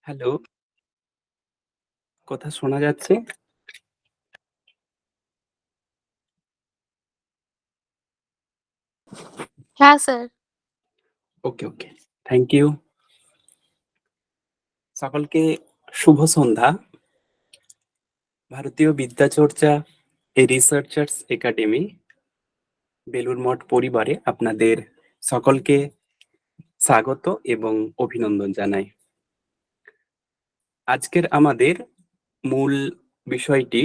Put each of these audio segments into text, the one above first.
Hello, কথা শোনা যাচ্ছে? হ্যাঁ, স্যার। ওকে। Thank you. সকলকে শুভ সন্ধ্যা। ভারতীয় বিদ্যাচর্চা রিসার্চার্স একাডেমি বেলুড় মঠ পরিবারে আপনাদের সকলকে স্বাগত এবং অভিনন্দন জানাই। আজকের আমাদের মূল বিষয়টি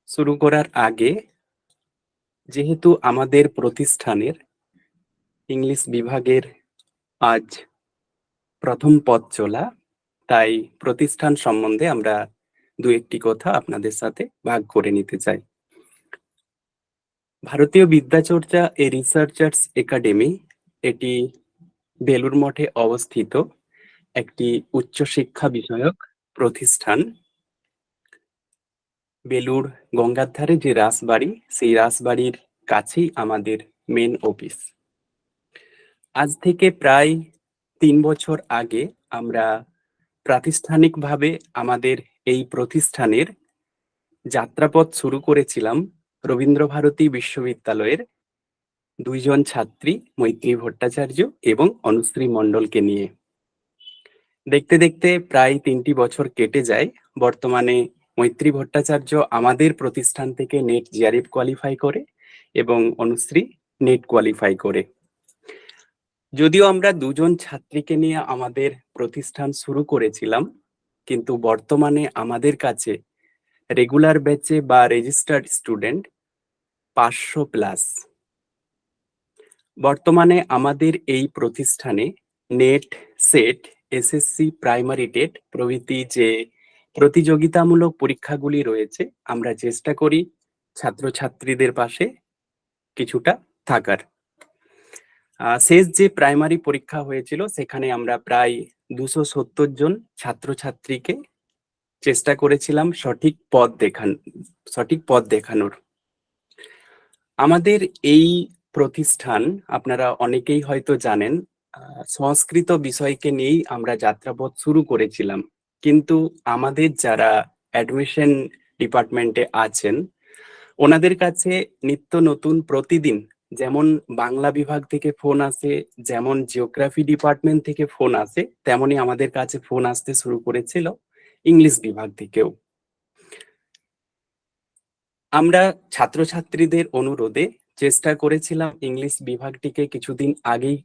শুরু করার আগে যেহেতু আমাদের প্রতিষ্ঠানের ইংলিশ বিভাগের আজ প্রথম পথ চলা, তাই প্রতিষ্ঠান সম্বন্ধে আমরা দু একটি কথা আপনাদের সাথে ভাগ করে নিতে চাই। ভারতীয় বিদ্যাচর্চা রিসার্চার্স একাডেমি এটি বেলুড় মঠে অবস্থিত একটি উচ্চশিক্ষা বিষয়ক প্রতিষ্ঠান। বেলুড় গঙ্গার ধারে যে রাসবাড়ি, সেই রাসবাড়ির কাছেই আমাদের মেন অফিস। আজ থেকে প্রায় ৩ বছর আগে আমরা প্রাতিষ্ঠানিকভাবে আমাদের এই প্রতিষ্ঠানের যাত্রাপথ শুরু করেছিলাম রবীন্দ্রভারতী বিশ্ববিদ্যালয়ের দুইজন ছাত্রী মৈত্রী ভট্টাচার্য এবং অনুশ্রী মণ্ডলকে নিয়ে। দেখতে দেখতে প্রায় ৩টি বছর কেটে যায়। বর্তমানে মৈত্রী ভট্টাচার্য আমাদের প্রতিষ্ঠান থেকে নেট জিআরএফ কোয়ালিফাই করে এবং অনুশ্রী নেট কোয়ালিফাই করে। যদিও আমরা দুজন ছাত্রীকে নিয়ে আমাদের প্রতিষ্ঠান শুরু করেছিলাম, কিন্তু বর্তমানে আমাদের কাছে রেগুলার ব্যাচে বা রেজিস্টার্ড স্টুডেন্ট 500+। বর্তমানে আমাদের এই প্রতিষ্ঠানে net, set, SSC, primary TET প্রভৃতি যে প্রতিযোগিতামূলক পরীক্ষাগুলি রয়েছে, আমরা চেষ্টা করি ছাত্রছাত্রীদের পাশে কিছুটা থাকার। শেষ যে প্রাইমারি পরীক্ষা হয়েছিল সেখানে আমরা প্রায় 270 জন ছাত্রছাত্রীকে চেষ্টা করেছিলাম সঠিক পথ দেখানোর। আমাদের এই প্রতিষ্ঠান আপনারা অনেকেই হয়তো জানেন, সংস্কৃত বিষয়কে নিয়েই আমরা যাত্রাপথ শুরু করেছিলাম, কিন্তু আমাদের যারা অ্যাডমিশন ডিপার্টমেন্টে আছেন ওনাদের কাছে নিত্য নতুন প্রতিদিন যেমন বাংলা বিভাগ থেকে ফোন আসে, যেমন জিওগ্রাফি ডিপার্টমেন্ট থেকে ফোন আসে, তেমনি আমাদের কাছে ফোন আসতে শুরু করেছিল ইংলিশ বিভাগ থেকেও। আমরা ছাত্রছাত্রীদের অনুরোধে চেষ্টা করেছিলাম ইংলিশ বিভাগটিকে কিছুদিন আগেই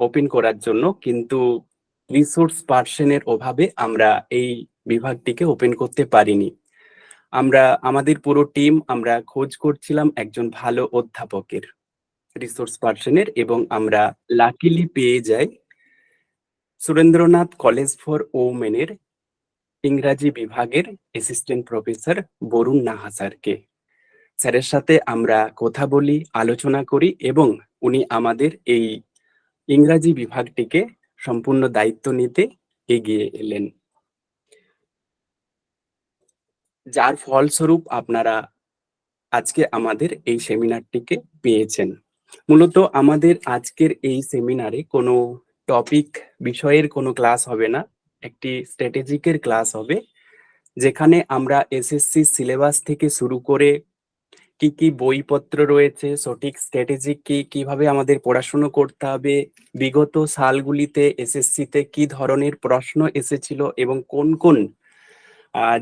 ওপেন করার জন্য, কিন্তু রিসোর্স পার্সনের অভাবে আমরা এই বিভাগটিকে ওপেন করতে পারিনি। আমাদের পুরো টিম আমরা খোঁজ করছিলাম একজন ভালো অধ্যাপকের, রিসোর্স পার্সনের, এবং আমরা লাকিলি পেয়ে যাই সুরেন্দ্রনাথ কলেজ ফর ওমেনের ইংরাজি বিভাগের অ্যাসিস্ট্যান্ট প্রফেসর বরুণ নাহা স্যারকে। স্যারের সাথে আমরা কথা বলি, আলোচনা করি এবং উনি আমাদের এই ইংরাজি বিভাগটিকে সম্পূর্ণ দায়িত্ব নিতে এগিয়ে এলেন, যার ফলস্বরূপ আপনারা আজকে আমাদের এই সেমিনারটিকে পেয়েছেন। মূলত আমাদের আজকের এই সেমিনারে কোনো টপিক বিষয়ের কোনো ক্লাস হবে না, একটি স্ট্র্যাটেজিকের ক্লাস হবে, যেখানে আমরা এসএসসি সিলেবাস থেকে শুরু করে কি কি বইপত্র রয়েছে, সঠিক স্ট্র্যাটেজি কি, কিভাবে আমাদের পড়াশুনো করতে হবে, বিগত সালগুলিতে এসএসসিতে কি ধরনের প্রশ্ন এসেছিল এবং কোন কোন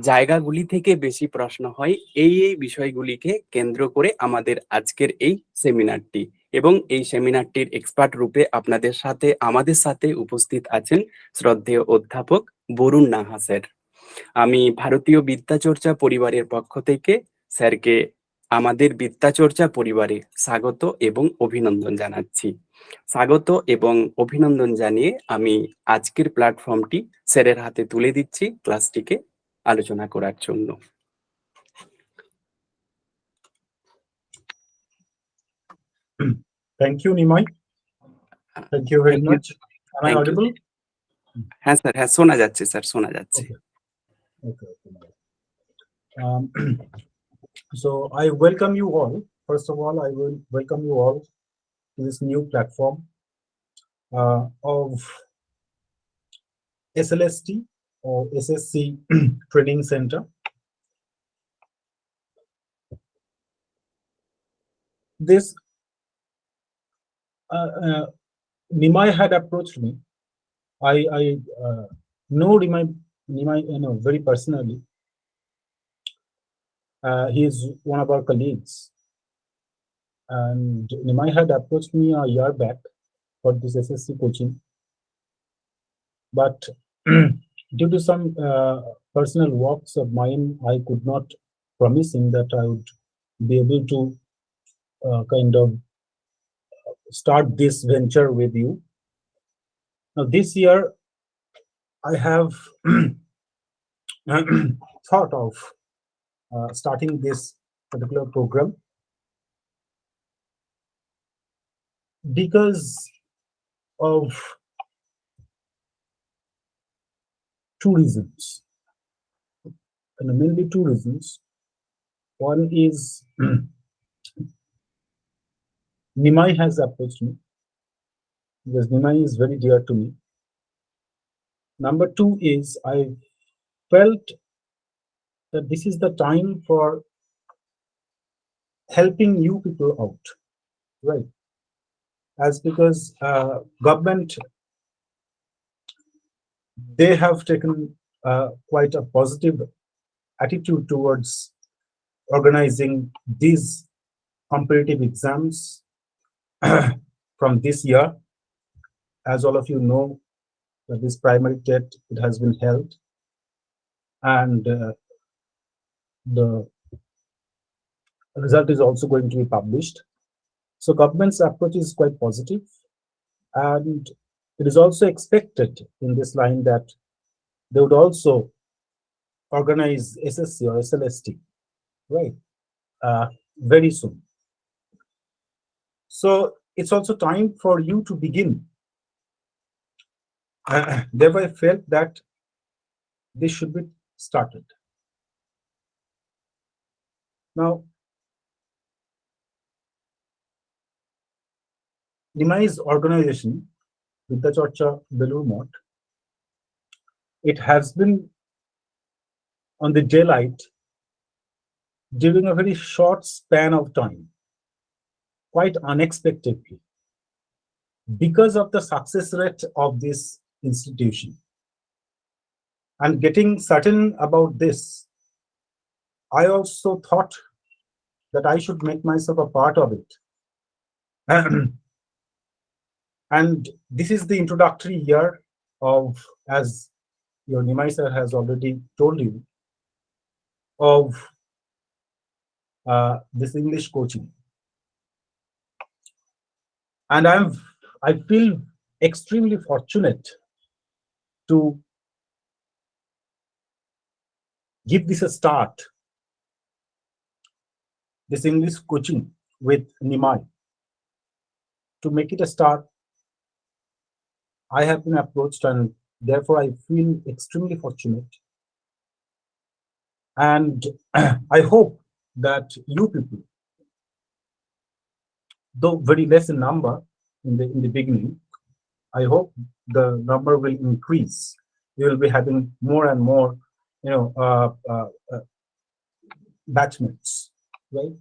জায়গাগুলি থেকে বেশি প্রশ্ন হয়, এই বিষয়গুলিকে কেন্দ্র করে আমাদের আজকের এই সেমিনারটি। এবং এই সেমিনারটির এক্সপার্ট রূপে আমাদের সাথে উপস্থিত আছেন শ্রদ্ধেয় অধ্যাপক বরুণ নাহা স্যার। আমি ভারতীয় বিদ্যাচর্চা পরিবারের পক্ষ থেকে স্যারকে আমাদের বিদ্যাচর্চা পরিবারে স্বাগত এবং অভিনন্দন জানাচ্ছি। স্বাগত এবং অভিনন্দন জানিয়ে আমি আজকের প্ল্যাটফর্মটি স্যারের হাতে তুলে দিচ্ছি ক্লাসটিকে আলোচনা করার জন্য। Thank you, Nimai. Thank you very much. Am I audible? হ্যাঁ স্যার, হ্যাঁ শোনা যাচ্ছে স্যার, শোনা যাচ্ছে। Okay. So I welcome you all. First of all, I will welcome you all to this new platform of SLST or SSC Training Center. This Nimai had approached me. I know Nimai, very personally. He is one of our colleagues, and Nimai had approached me a year back for this SSC coaching, but due to some personal works of mine, I could not promise him that I would be able to kind of start this venture with you. Now, this year, I have thought of starting this particular program because of two reasons, and mainly two reasons. One is Nimai has approached me because Nimai is very dear to me. Number two is I felt that this is the time for helping you people out, right? As because government, they have taken quite a positive attitude towards organizing these competitive exams from this year. As all of you know, that this primary TET, it has been held, and the result is also going to be published. So government's approach is quite positive, and it is also expected in this line that they would also organize SSC or SLST, right, very soon. So it's also time for you to begin. Therefore, I felt that this should be started. Now, Nimai's organization, Vidya Charcha Belur Math, it has been on the daylight during a very short span of time, quite unexpectedly, because of the success rate of this institution. And getting certain about this, I also thought that I should make myself a part of it. And this is the introductory year of, as your Nimai sir has already told you, of this English coaching. And I feel extremely fortunate to give this a start, this English coaching with Nimai. To make it a start, I have been approached, and therefore I feel extremely fortunate. And I hope that you people, though very less in number in the beginning, I hope the number will increase. We will be having more and more, batchmates, right,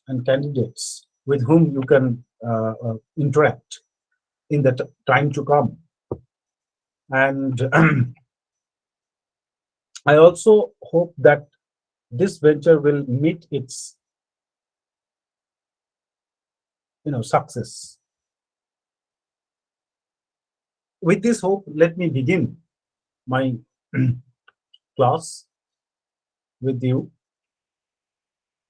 and candidates with whom you can interact in the time to come. And I also hope that this venture will meet its success. With this hope, let me begin my class with you.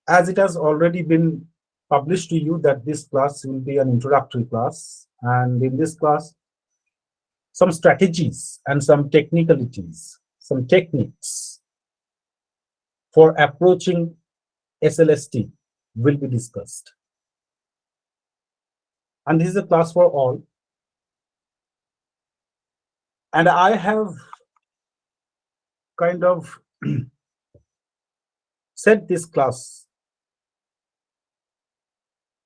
As it has already been published to you that this class will be an introductory class, and in this class, some strategies and some technicalities, some techniques for approaching SLST will be discussed. And this is a class for all. And I have kind of set this class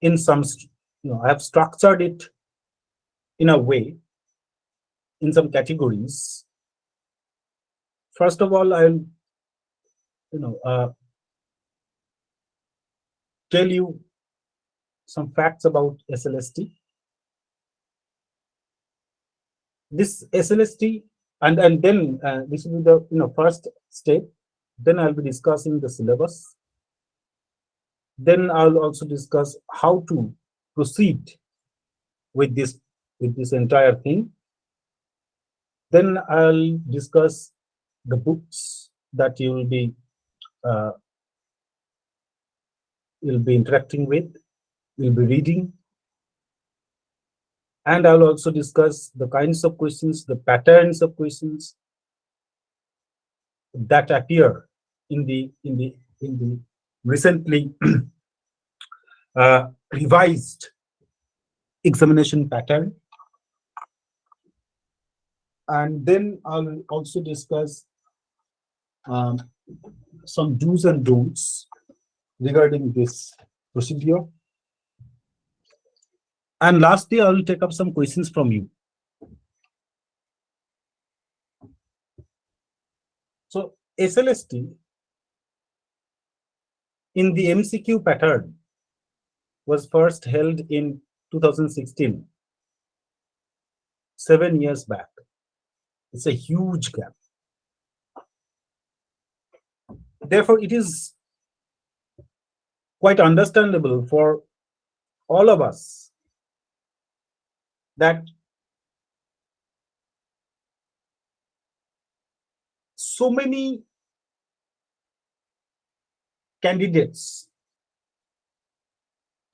in some, I have structured it in a way, in some categories, First of all, I'll tell you some facts about SLST. This SLST, and then this will be the first step. Then I'll be discussing the syllabus. Then I'll also discuss how to proceed with this entire thing. Then I'll discuss the books that uh, you'll be interacting with, you'll be reading, and I'll also discuss the kinds of questions, the patterns of questions that appear in the recently revised examination pattern. And then I'll also discuss um, some do's and don'ts regarding this procedure. And lastly, I will take up some questions from you. So SLST in the MCQ pattern was first held in 2016, 7 years back. It's a huge gap. Therefore, it is quite understandable for all of us that so many candidates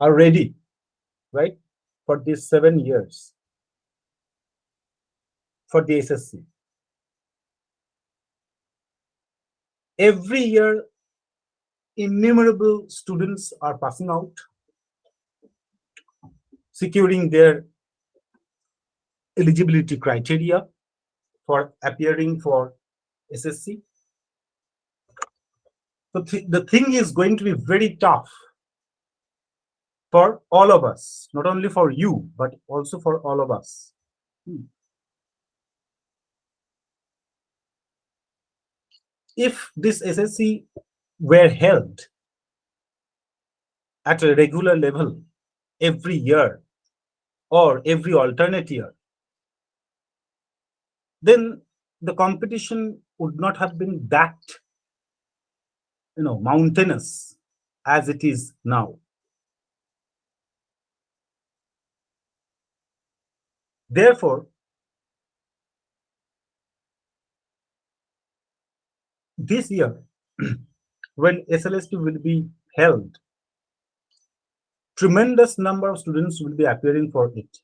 are ready, right, for these 7 years for the SSC. Every year, innumerable students are passing out, securing their eligibility criteria for appearing for SSC. So the thing is going to be very tough for all of us, not only for you, but also for all of us. If this SSC were held at a regular level every year or every alternate year, then the competition would not have been that mountainous as it is now. Therefore, this year, when SLST will be held, tremendous number of students will be appearing for it.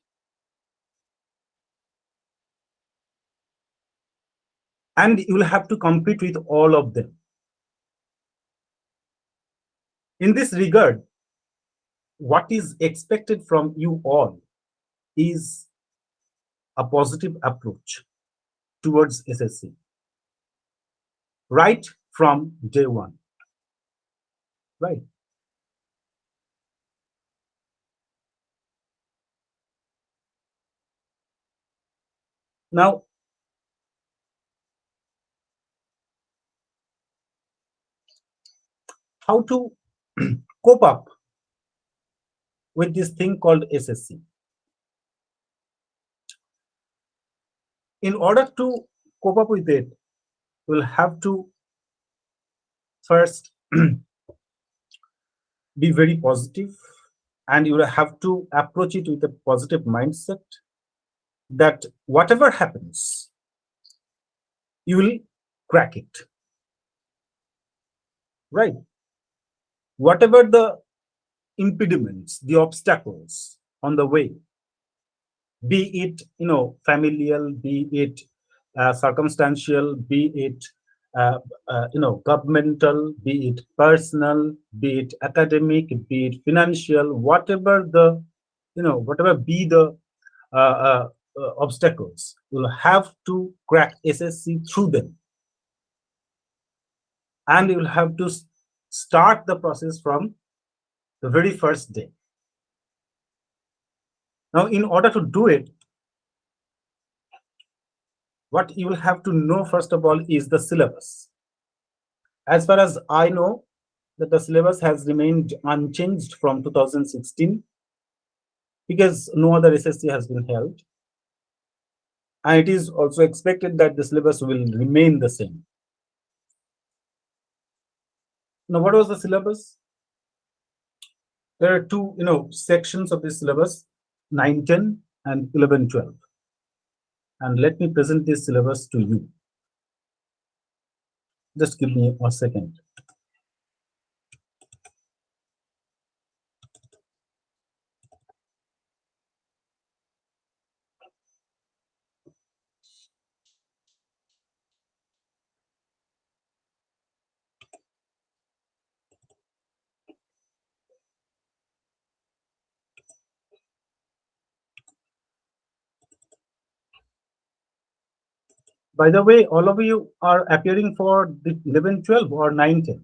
And you will have to compete with all of them. In this regard, what is expected from you all is a positive approach towards SSC right from day one. Right. Now, how to cope up with this thing called SSC? In order to cope up with it, we'll have to first be very positive, and you will have to approach it with a positive mindset that whatever happens, you will crack it. Right? Whatever the impediments, the obstacles on the way, be it familial, be it circumstantial, be it governmental, be it personal, be it academic, be it financial, whatever be the obstacles, you'll have to crack SSC through them, and you'll have to start the process from the very first day. Now, in order to do it, what you will have to know first of all is the syllabus. As far as I know, that the syllabus has remained unchanged from 2016 because no other SSC has been held. And it is also expected that the syllabus will remain the same. Now, what was the syllabus? There are two, sections of the syllabus, 9-10 and 11-12. And let me present this syllabus to you. Just give me a second. By the way, all of you are appearing for the 11-12 or 9-10?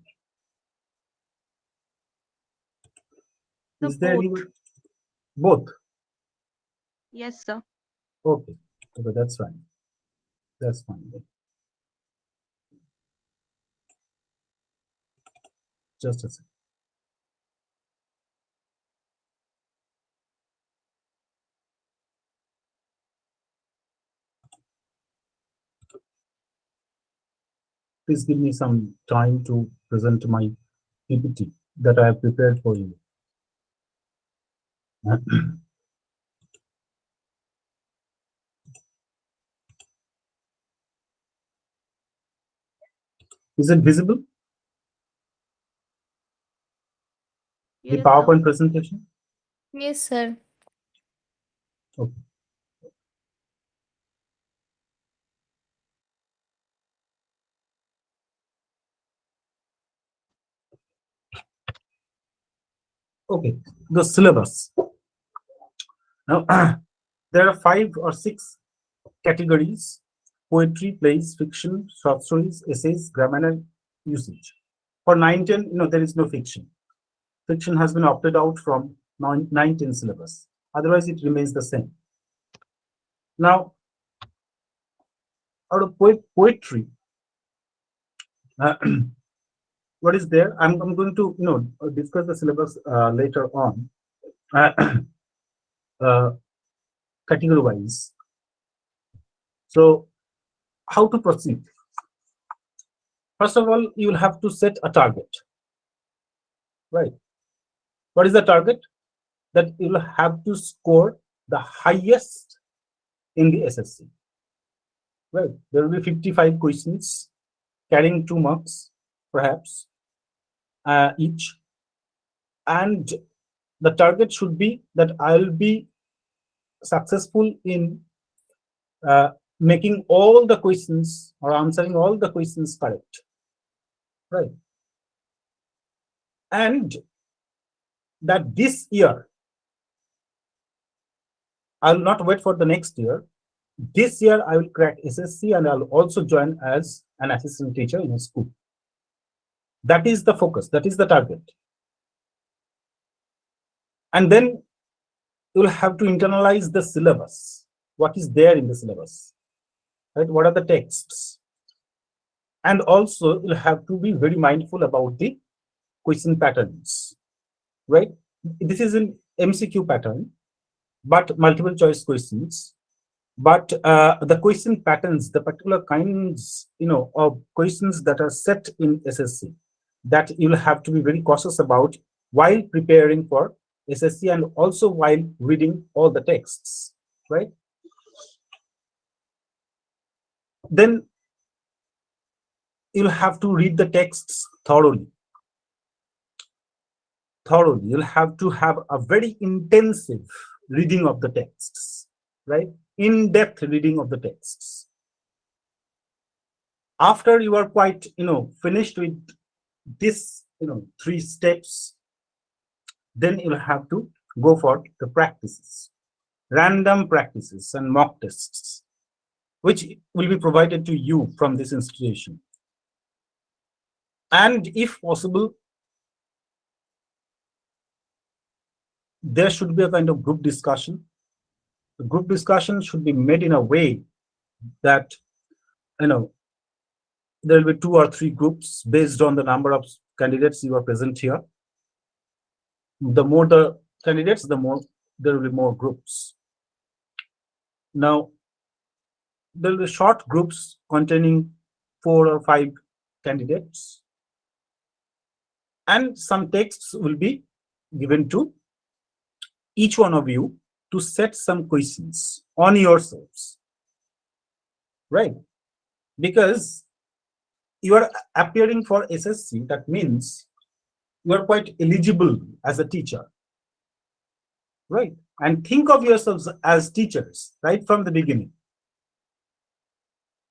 Is there any both? Yes, sir. Okay, okay, that's fine. That's fine. Just a second. Please give me some time to present my PPT that I have prepared for you. Is it visible? The Yes, PowerPoint sir. presentation? Yes, sir. Okay. Okay, the syllabus. Now, there are 5 or 6 categories: poetry, plays, fiction, short stories, essays, grammar, and usage. For 9-10, there is no fiction. Fiction has been opted out from 9-10 syllabus. Otherwise, it remains the same. Now, out of poetry, what is there? I'm going to discuss the syllabus later on, category wise. So, how to proceed? First of all, you will have to set a target, right? What is the target? That you will have to score the highest in the SSC. Right? There will be 55 questions carrying 2 marks, perhaps, each. And the target should be that I'll be successful in making all the questions or answering all the questions correct. Right? And that this year, I'll not wait for the next year. This year, I will crack SSC and I'll also join as an assistant teacher in a school. That is the focus. That is the target. And then you'll have to internalize the syllabus. What is there in the syllabus? Right? What are the texts? And also, you'll have to be very mindful about the question patterns. Right? This is an MCQ pattern, but multiple choice questions. But the question patterns, the particular kinds, of questions that are set in SSC, that you'll have to be very cautious about while preparing for SSC and also while reading all the texts, right? Then you'll have to read the texts thoroughly. You'll have to have a very intensive reading of the texts, right? In-depth reading of the texts. After you are quite, finished with this, 3 steps, then you'll have to go for the practices, random practices and mock tests, which will be provided to you from this institution. And if possible, there should be a kind of group discussion. The group discussion should be made in a way that there will be 2 or 3 groups based on the number of candidates you are present here. The more the candidates, the more there will be more groups. Now, there will be short groups containing 4 or 5 candidates, and some texts will be given to each one of you to set some questions on yourselves, right? Because you are appearing for SSC, that means you are quite eligible as a teacher, right? And think of yourselves as teachers right from the beginning.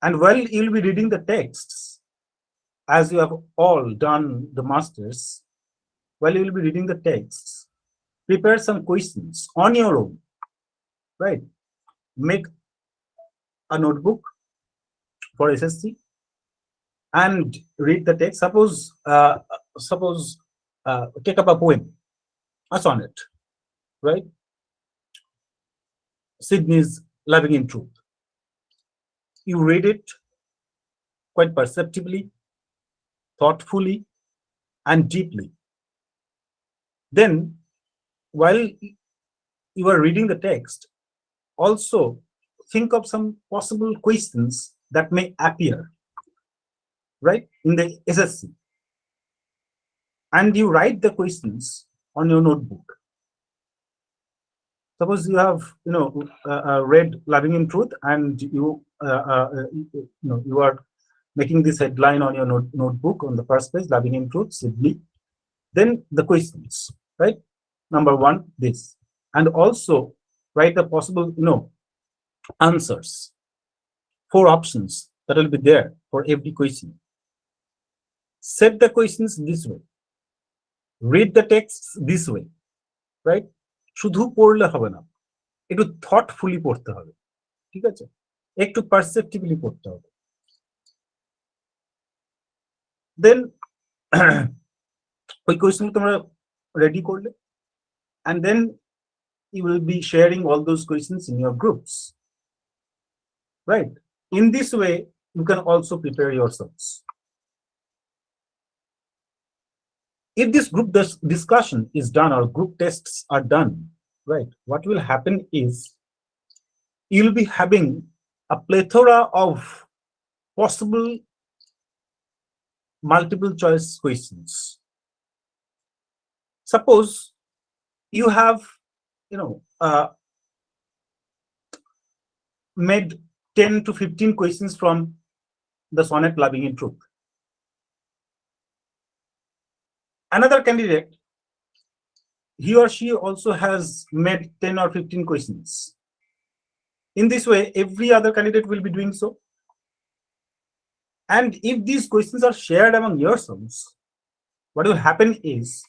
And while you'll be reading the texts, as you have all done the masters, while you will be reading the texts, prepare some questions on your own, right? Make a notebook for SSC and read the text. Suppose take up a poem, a sonnet, right? Sydney's Loving in Truth. You read it quite perceptibly, thoughtfully, and deeply. Then, while you are reading the text, also think of some possible questions that may appear, right, in the SSC. And you write the questions on your notebook. Suppose you have, read Loving in Truth, and you are making this headline on your notebook on the first page, Loving in Truth, Sydney. Then the questions, right? Number 1, this, and also write the possible, answers. 4 options that will be there for every question. Set the questions this way. Read the texts this way, right? শুধু পড়লে হবে না, একটু thoughtfully পড়তে হবে, ঠিক আছে? একটু perceptively পড়তে হবে। Then ওই কোয়েশ্চেন তোমরা রেডি করলে, and then you will be sharing all those questions in your groups, right? In this way, you can also prepare yourselves. If this group discussion is done or group tests are done, right, what will happen is you'll be having a plethora of possible multiple choice questions. Suppose you have, made 10 to 15 questions from the sonnet Loving in Truth. Another candidate, he or she also has made 10 or 15 questions. In this way, every other candidate will be doing so. And if these questions are shared among yourselves, what will happen is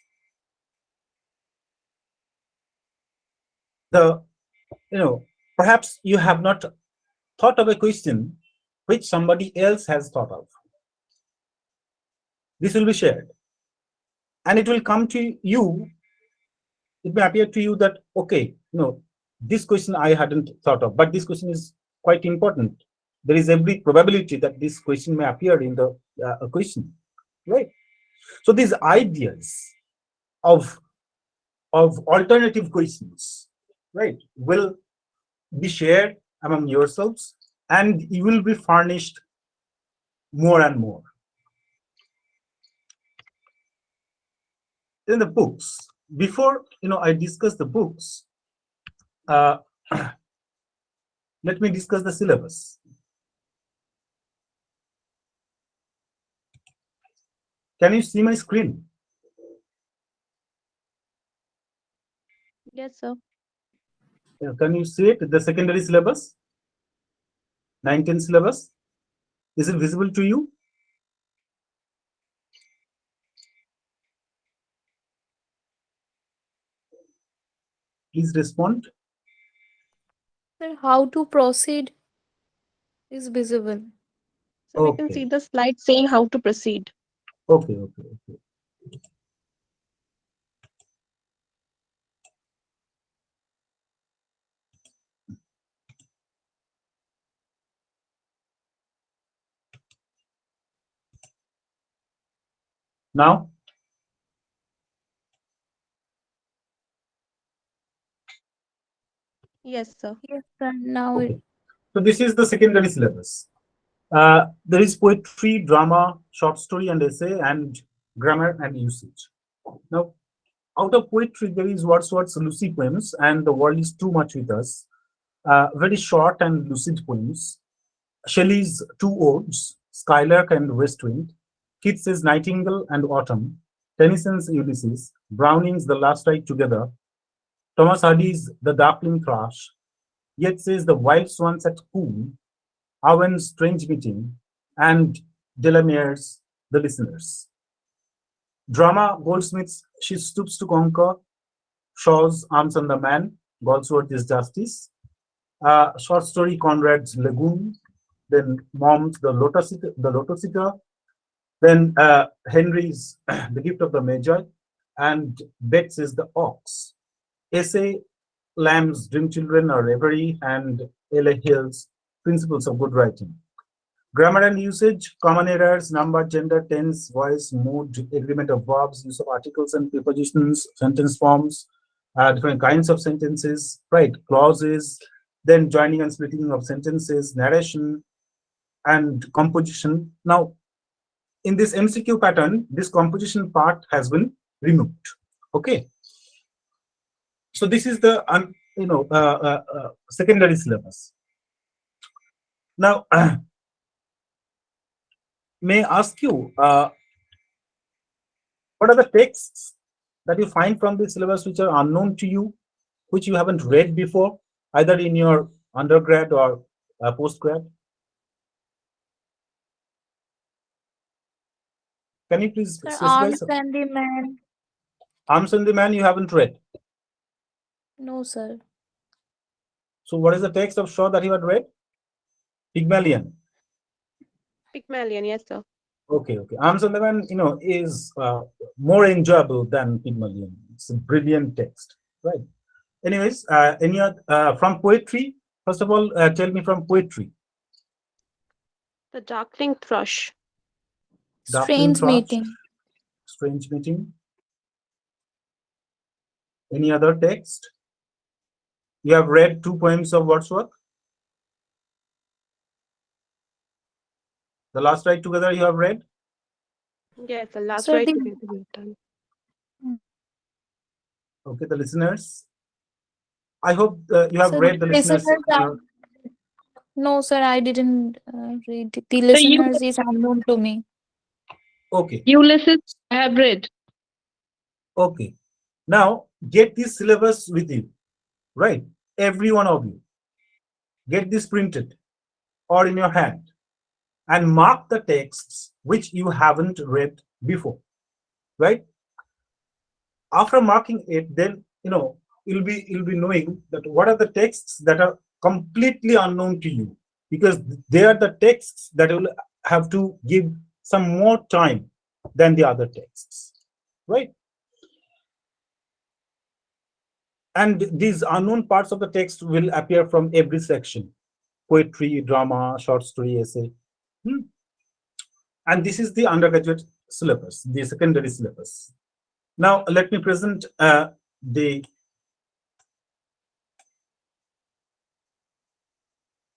perhaps you have not thought of a question which somebody else has thought of. This will be shared, and it will come to you. It may appear to you that, okay, this question I hadn't thought of, but this question is quite important. There is every probability that this question may appear in the question, right? So these ideas of alternative questions, right, will be shared among yourselves, and you will be furnished more and more. In the books, before I discuss the books, let me discuss the syllabus. Can you see my screen? Yes, sir. Can you see it? The secondary syllabus, 19 syllabus. Is it visible to you? Please respond. Sir, how to proceed is visible. So we can Okay. see the slide saying how to proceed. Okay. Now, Yes, sir. Yes, sir. Now it. okay. So this is the secondary syllabus. There is poetry, drama, short story and essay, and grammar and usage. Now, out of poetry, there is Wordsworth's Lucy poems, and The World is Too Much with Us. Very short and lucid poems. Shelley's Two Odes, Skylark and West Wind. Keats's Nightingale and Autumn. Tennyson's Ulysses. Browning's The Last Ride Together. Thomas Hardy's The Darkling Thrush. Yeats's The Wild Swans at Coombe. Owen's Strange Meeting, and Delamere's The Listeners. Drama, Goldsmith's She Stoops to Conquer, Shaw's Arms and the Man, Goldsworth is Justice. Short story, Conrad's Lagoon, then Mom's The Lotus Eater, then Henry's The Gift of the Magi, and Betts's The Ox. Essay, Lamb's Dream Children or Reverie, and L.A. Hill's Principles of Good Writing. Grammar and usage, common errors, number, gender, tense, voice, mood, agreement of verbs, use of articles and prepositions, sentence forms, different kinds of sentences, right? Clauses, then joining and splitting of sentences, narration, and composition. Now, in this MCQ pattern, this composition part has been removed. Okay. So this is the secondary syllabus. Now, may I ask you, what are the texts that you find from the syllabus which are unknown to you, which you haven't read before, either in your undergrad or postgrad? Can you please Sir, specify? Arms and the Man. Arms and the Man you haven't read. No, sir. So what is the text of Shaw that you had read? Pygmalion. Pygmalion, yes, sir. Okay, okay. Arms and the Man, is more enjoyable than Pygmalion. It's a brilliant text, right? Anyways, from poetry, first of all, tell me from poetry. The Darkling Thrush. Darkling Strange Thrush, Meeting. Strange Meeting. Any other text? You have read 2 poems of Wordsworth. The Last Ride Together you have read. Yes, the last Sir, ride the together we've done. Okay, the listeners. I hope you have sir, read the the listeners. listeners are, no, sir, I didn't read it. The So you listeners is unknown to me. Okay, Ulysses I have read. okay. Now get this syllabus with you, right? Every one of you. Get this printed or in your hand and mark the texts which you haven't read before, right? After marking it, then you'll be knowing that what are the texts that are completely unknown to you, because they are the texts that will have to give some more time than the other texts, right? And these unknown parts of the text will appear from every section: poetry, drama, short story, essay. And this is the undergraduate syllabus, the secondary syllabus. Now let me present the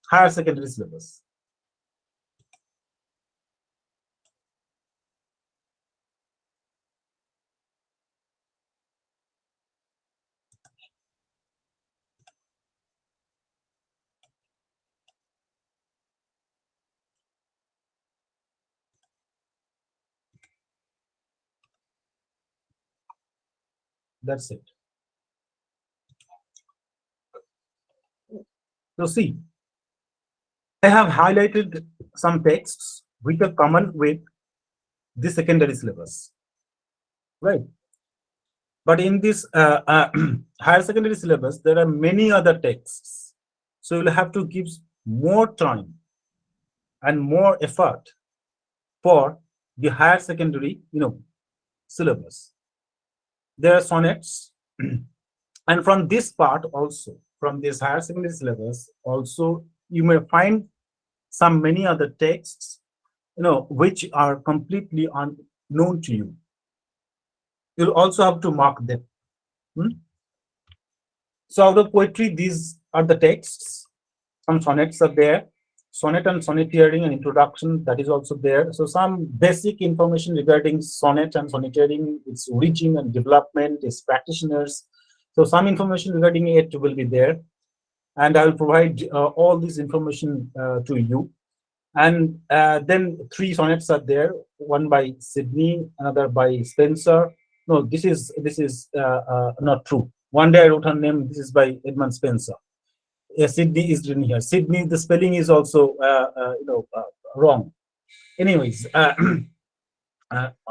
higher secondary syllabus. That's it. So see, I have highlighted some texts which are common with the secondary syllabus, right? But in this higher secondary syllabus, there are many other texts. So you'll have to give more time and more effort for the higher secondary, syllabus. There are sonnets, and from this part also, from this higher secondary syllabus, also you may find many other texts, which are completely unknown to you, You'll also have to mark them. So out of poetry, these are the texts. Some sonnets are there. Sonnet and sonneteering and introduction, that is also there. So some basic information regarding sonnet and sonneteering, its origin and development, its practitioners. So some information regarding it will be there. And I will provide all this information to you. And then 3 sonnets are there, one by Sidney, another by Spencer. No, this is not true. One day I wrote her name, this is by Edmund Spencer. Sydney is written here. Sydney, the spelling is also wrong. Anyways, I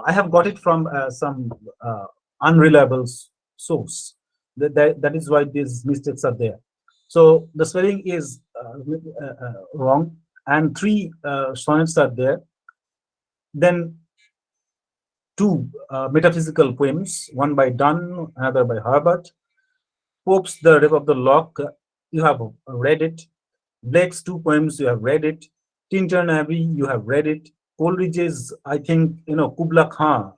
have got it from some unreliable source. That is why these mistakes are there. So the spelling is wrong, and 3 sonnets are there. Then 2 metaphysical poems, one by Donne, another by Herbert. Pope's The Rape of the Lock, you have read it. Blake's 2 poems, you have read it. Tintern Abbey, you have read it. Coleridge's, I think, Kubla Khan,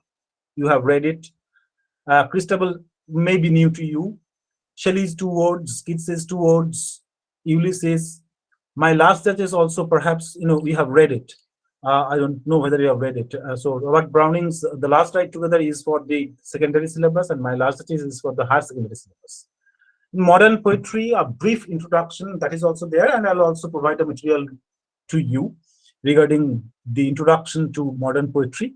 you have read it. Christabel may be new to you. Shelley's 2 words, Keats's 2 words, Ulysses. My Last Judge is also perhaps, we have read it. I don't know whether you have read it. So Robert Browning's The Last Ride Together is for the secondary syllabus, and My Last Judge is for the higher secondary syllabus. Modern poetry, a brief introduction, that is also there, and I'll also provide a material to you regarding the introduction to modern poetry.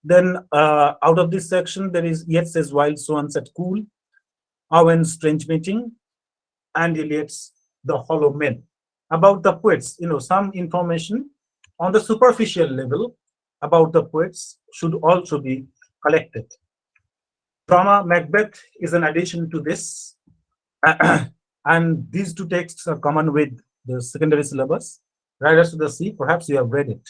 Then out of this section, there is Yeats's Wild Swans at Cool, Owen's Strange Meeting, and Eliot's The Hollow Men. About the poets, some information on the superficial level about the poets should also be collected. Drama Macbeth is an addition to this. And these 2 texts are common with the secondary syllabus. Riders to the Sea, perhaps you have read it.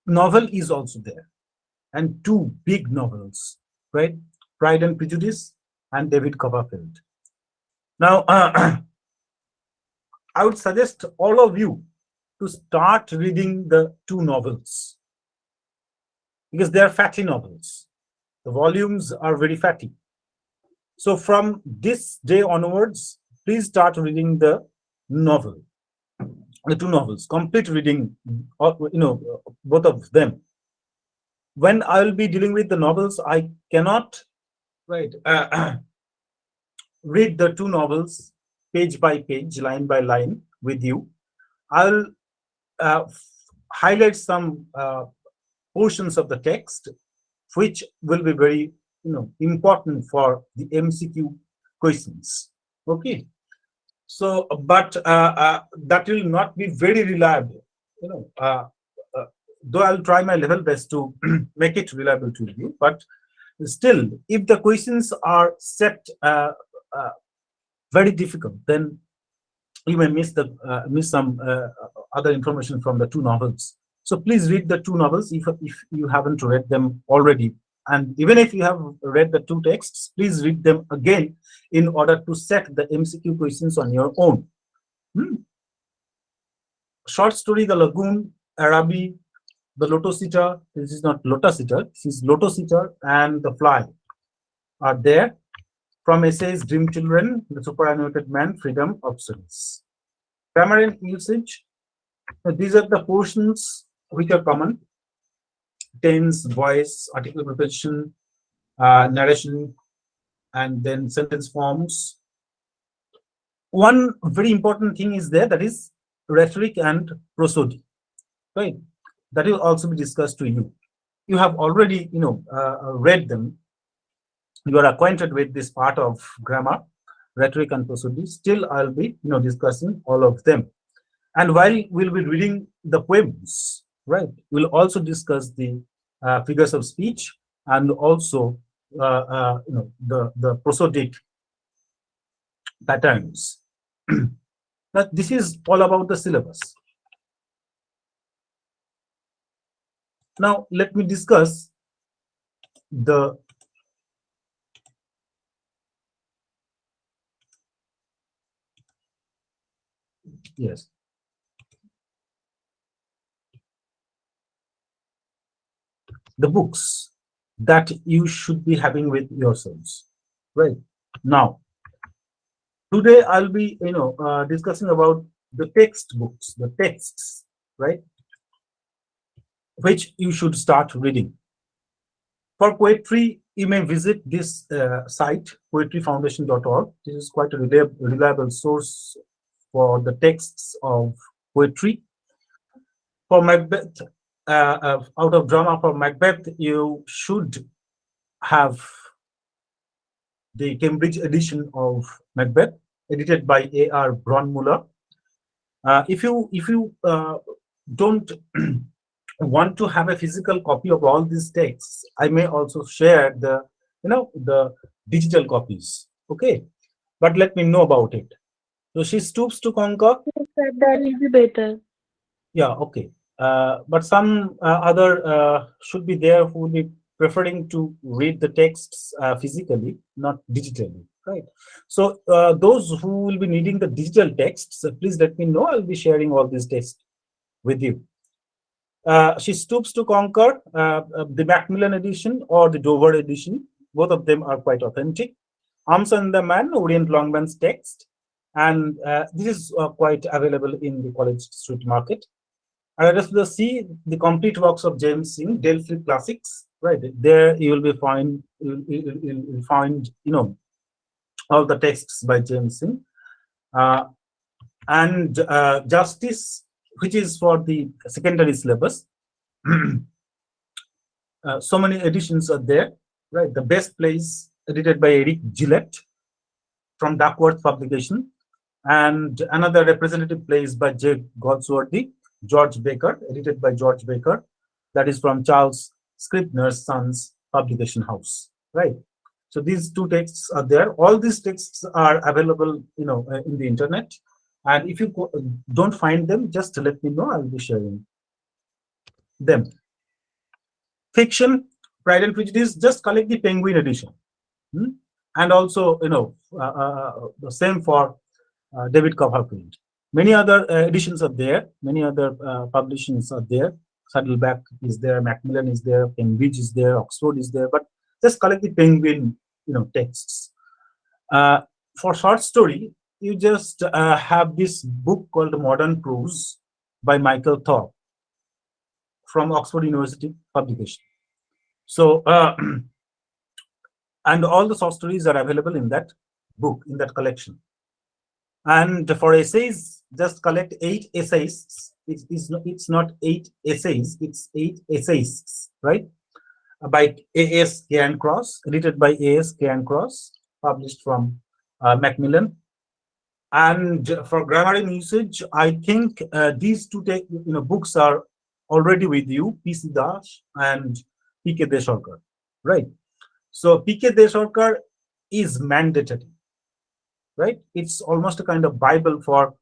Novel is also there, and 2 big novels, right? Pride and Prejudice and David Copperfield. Now, I would suggest all of you to start reading the 2 novels, because they are fatty novels. The volumes are very fatty. So from this day onwards, please start reading the 2 novels, complete reading, both of them. When I will be dealing with the novels, I cannot read the 2 novels page by page, line by line with you. I'll highlight some portions of the text which will be very important for the MCQ questions. Okay, so but that will not be very reliable, though I'll try my level best to make it reliable to you. But still, if the questions are set very difficult, then you may miss some other information from the 2 novels. So please read the 2 novels if you haven't read them already. And even if you have read the 2 texts, please read them again in order to set the MCQ questions on your own. Short story, The Lagoon, Araby, The Lotus Eater, this is not Lotus Eater, this is Lotus Eater, and The Fly are there. From essays, Dream Children, The Superannuated Man, Freedom of Service. Grammar and usage, these are the portions which are common. Tense, voice, article preposition, narration, and then sentence forms. One very important thing is there, that is rhetoric and prosody, right? That will also be discussed to you. You have already, read them. You are acquainted with this part of grammar, rhetoric and prosody. Still, I'll be, discussing all of them. And while we'll be reading the poems, right, we'll also discuss the figures of speech and also, the prosodic patterns. Now, this is all about the syllabus. Now, let me discuss the yes. the books that you should be having with yourselves. Right now, today I'll be discussing about the textbooks, the texts, right, which you should start reading. For poetry, you may visit this site, poetryfoundation.org. This is quite a reliable source for the texts of poetry. For Macbeth, out of drama for Macbeth, you should have the Cambridge edition of Macbeth, edited by A.R. Braunmuller. If you don't want to have a physical copy of all these texts, I may also share the digital copies. Okay, but let me know about it. So she stoops to conquer. Yes, sir, that will be better. Yeah, okay. But some other should be there who will be preferring to read the texts physically, not digitally, right? So those who will be needing the digital texts, please let me know. I'll be sharing all these texts with you. She stoops to conquer, the Macmillan edition or the Dover edition. Both of them are quite authentic. Arms and the Man, Orient Longman's text, and this is quite available in the College Street Market. And let us see the complete works of James Singh, Delphi Classics. Right there, you will be find you'll find all the texts by James Singh, and Justice, which is for the secondary syllabus. So many editions are there. Right, the Best Place, edited by Eric Gillette from Duckworth Publication, and another representative plays by J. Goldsworthy, George Baker, edited by George Baker, that is from Charles Scribner's Sons Publication House. Right. So these two texts are there. All these texts are available, in the internet. And if you don't find them, just let me know. I'll be sharing them. Fiction, Pride and Prejudice, just collect the Penguin edition. And also, the same for David Copperfield. Many other editions are there. Many other publications are there. Saddleback is there. Macmillan is there. Cambridge is there. Oxford is there. But just collect the Penguin, texts. For short story, you just have this book called Modern Prose by Michael Thorpe from Oxford University publication. So, and all the short stories are available in that book, in that collection. And for essays, just collect 8 essays. It's not 8 essays, it's 8 essays, right? By A.S. Cairncross, edited by A.S. Cairncross, published from Macmillan. And for grammar and usage, I think these two books are already with you, P.C. Das and P.K. Desarkar, right? So P.K. Desarkar is mandatory, right? It's almost a kind of Bible for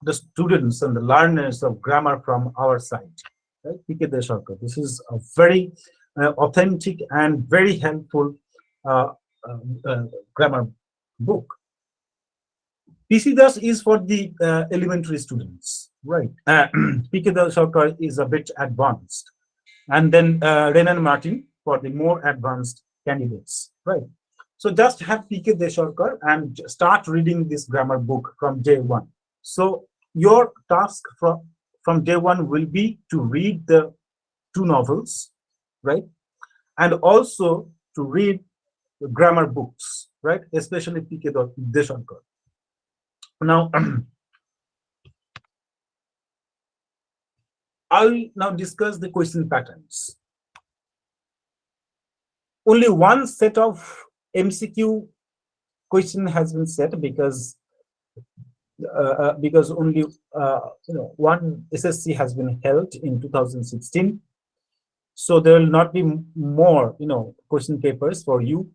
the students and the learners of grammar from our side, right? P.K. Desarkar. This is a very authentic and very helpful grammar book. P.C. Das is for the elementary students, right? P.K. Desarkar is a bit advanced, and then Renan Martin for the more advanced candidates, right? So just have P.K. Desarkar and start reading this grammar book from day one. So your task from day one will be to read the 2 novels, right? And also to read the grammar books, right? Especially P.K. Desarkar. Now, I'll now discuss the question patterns. Only one set of MCQ question has been set because only one SSC has been held in 2016. So there will not be more question papers for you.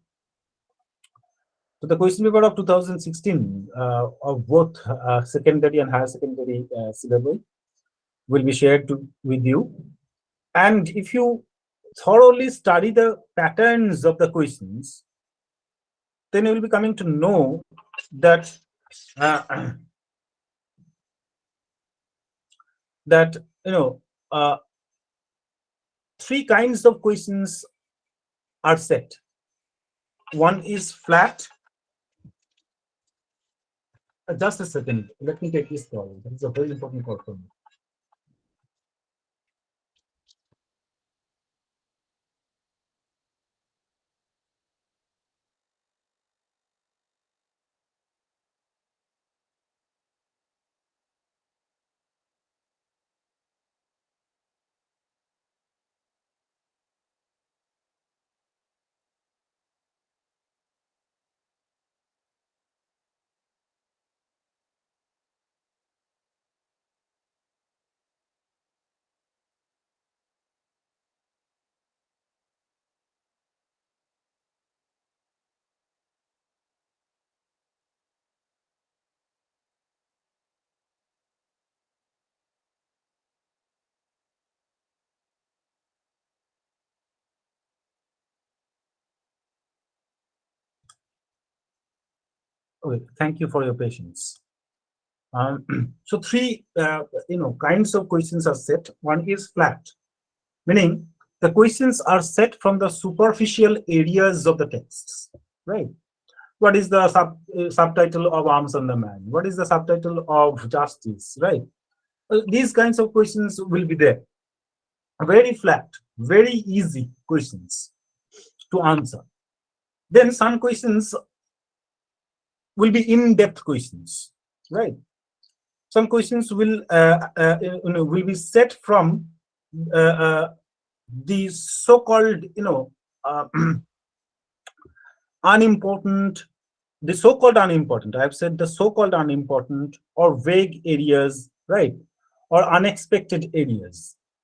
So the question paper of 2016 of both secondary and higher secondary syllabus will be shared with you. And if you thoroughly study the patterns of the questions, then you will be coming to know that that three kinds of questions are set. One is flat. Just a second. Let me take this call. That is a very important call for me. Okay, thank you for your patience. So three, kinds of questions are set. One is flat, meaning the questions are set from the superficial areas of the texts, right? What is the subtitle of Arms on the Man? What is the subtitle of Justice, right? These kinds of questions will be there. Very flat, very easy questions to answer. Then some questions will be in-depth questions, right? Some questions will be set from the so-called unimportant, I've said the so-called unimportant or vague areas, right? Or unexpected areas.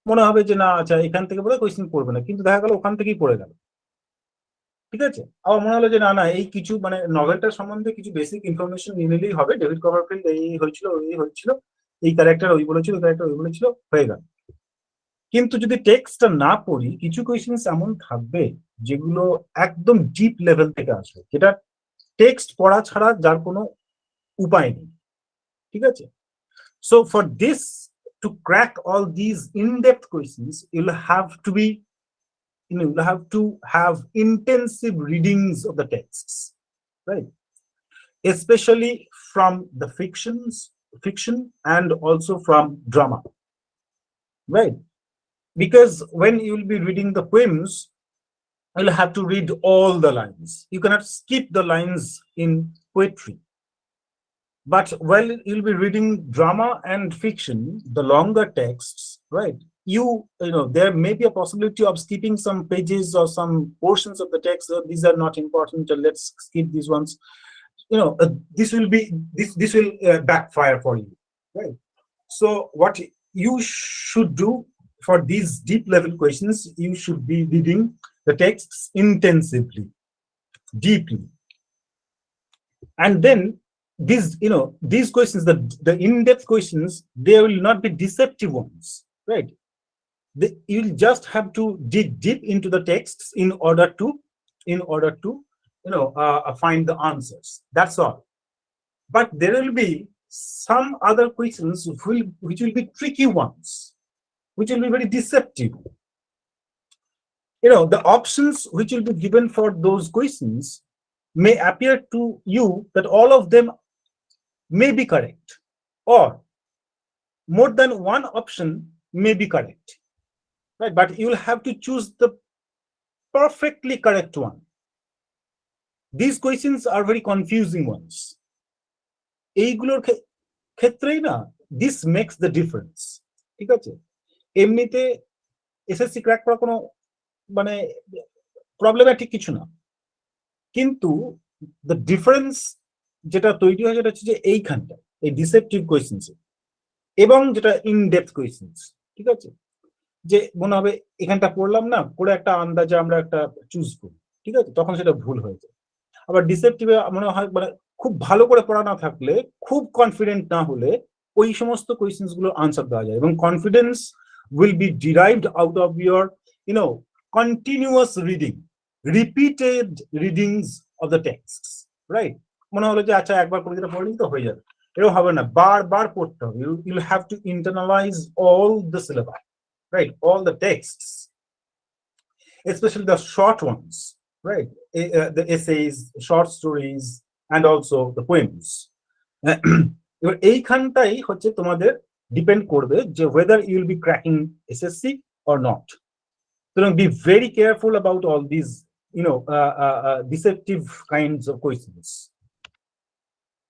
মনে হবে যে না আচ্ছা এখান থেকে বোধহয় question পড়বে না, কিন্তু দেখা গেল ওখান থেকেই পড়ে গেল, ঠিক আছে। আবার মনে হলো যে না না এই কিছু মানে নভেলটার সম্বন্ধে কিছু বেসিক ইনফরমেশন নিয়ে নিলেই হবে, ডেভিড কভারফিল্ড এই হয়েছিল, এই ক্যারেক্টার ওই বলেছিল, ওই ক্যারেক্টার ওই বলেছিল, হয়ে গেল। কিন্তু যদি টেক্সটটা না পড়ি, কিছু কোয়েশ্চেন্স এমন থাকবে যেগুলো একদম ডিপ লেভেল থেকে আসবে, যেটা টেক্সট পড়া ছাড়া যার কোনো উপায় নেই, ঠিক আছে। So for this, to crack all these in-depth questions, you'll have to have intensive readings of the texts, right? Especially from the fiction and also from drama, right? Because when you'll be reading the poems, you'll have to read all the lines. You cannot skip the lines in poetry. But while you'll be reading drama and fiction, the longer texts, right? There may be a possibility of skipping some pages or some portions of the text. These are not important, let's skip these ones. This will backfire for you, right? So what you should do for these deep level questions, you should be reading the texts intensively, deeply. And then these questions, the in-depth questions, they will not be deceptive ones, right? You'll just have to dig deep into the texts in order to find the answers. That's all. But there will be some other questions which will be tricky ones, which will be very deceptive. The options which will be given for those questions may appear to you that all of them may be correct, or more than one option may be correct, right? But you'll have to choose the perfectly correct one. These questions are very confusing ones. এইগুলোর ক্ষেত্রেই না, this makes the difference, ঠিক আছে। এমনিতে SSC crack করা কোনো মানে problematic কিছু না, কিন্তু দ্য ডিফারেন্স যেটা তৈরি হয় সেটা হচ্ছে যে এইখানটা, এই ডিসেপটিভ কোয়েশ্চেন্স এবং যেটা ইনডেপথ কোয়েশ্চেন্স, ঠিক আছে। যে মনে হবে এখানটা পড়লাম না, পড়ে একটা আন্দাজে আমরা একটা চুজ করি, ঠিক আছে, তখন সেটা ভুল হয়ে যায়। আবার ডিসেপটিভে মনে হয় মানে খুব ভালো করে পড়া না থাকলে, খুব কনফিডেন্ট না হলে ওই সমস্ত কোয়েশ্চেন্স গুলো আনসার দেওয়া যায়, এবং confidence will be derived out of your continuous reading, repeated readings of the texts, right? মনে হলো যে আচ্ছা একবার করে যেটা পড়লেই তো হয়ে যাবে, এরকম হবে না, বারবার পড়তে হবে। You'll have to internalize all the syllabi, right? All the texts, especially the short ones, right? The essays, short stories, and also the poems. এবার এইখানটাই হচ্ছে তোমাদের ডিপেন্ড করবে যে whether you will be cracking SSC or not. So be very careful about all these, deceptive kinds of questions.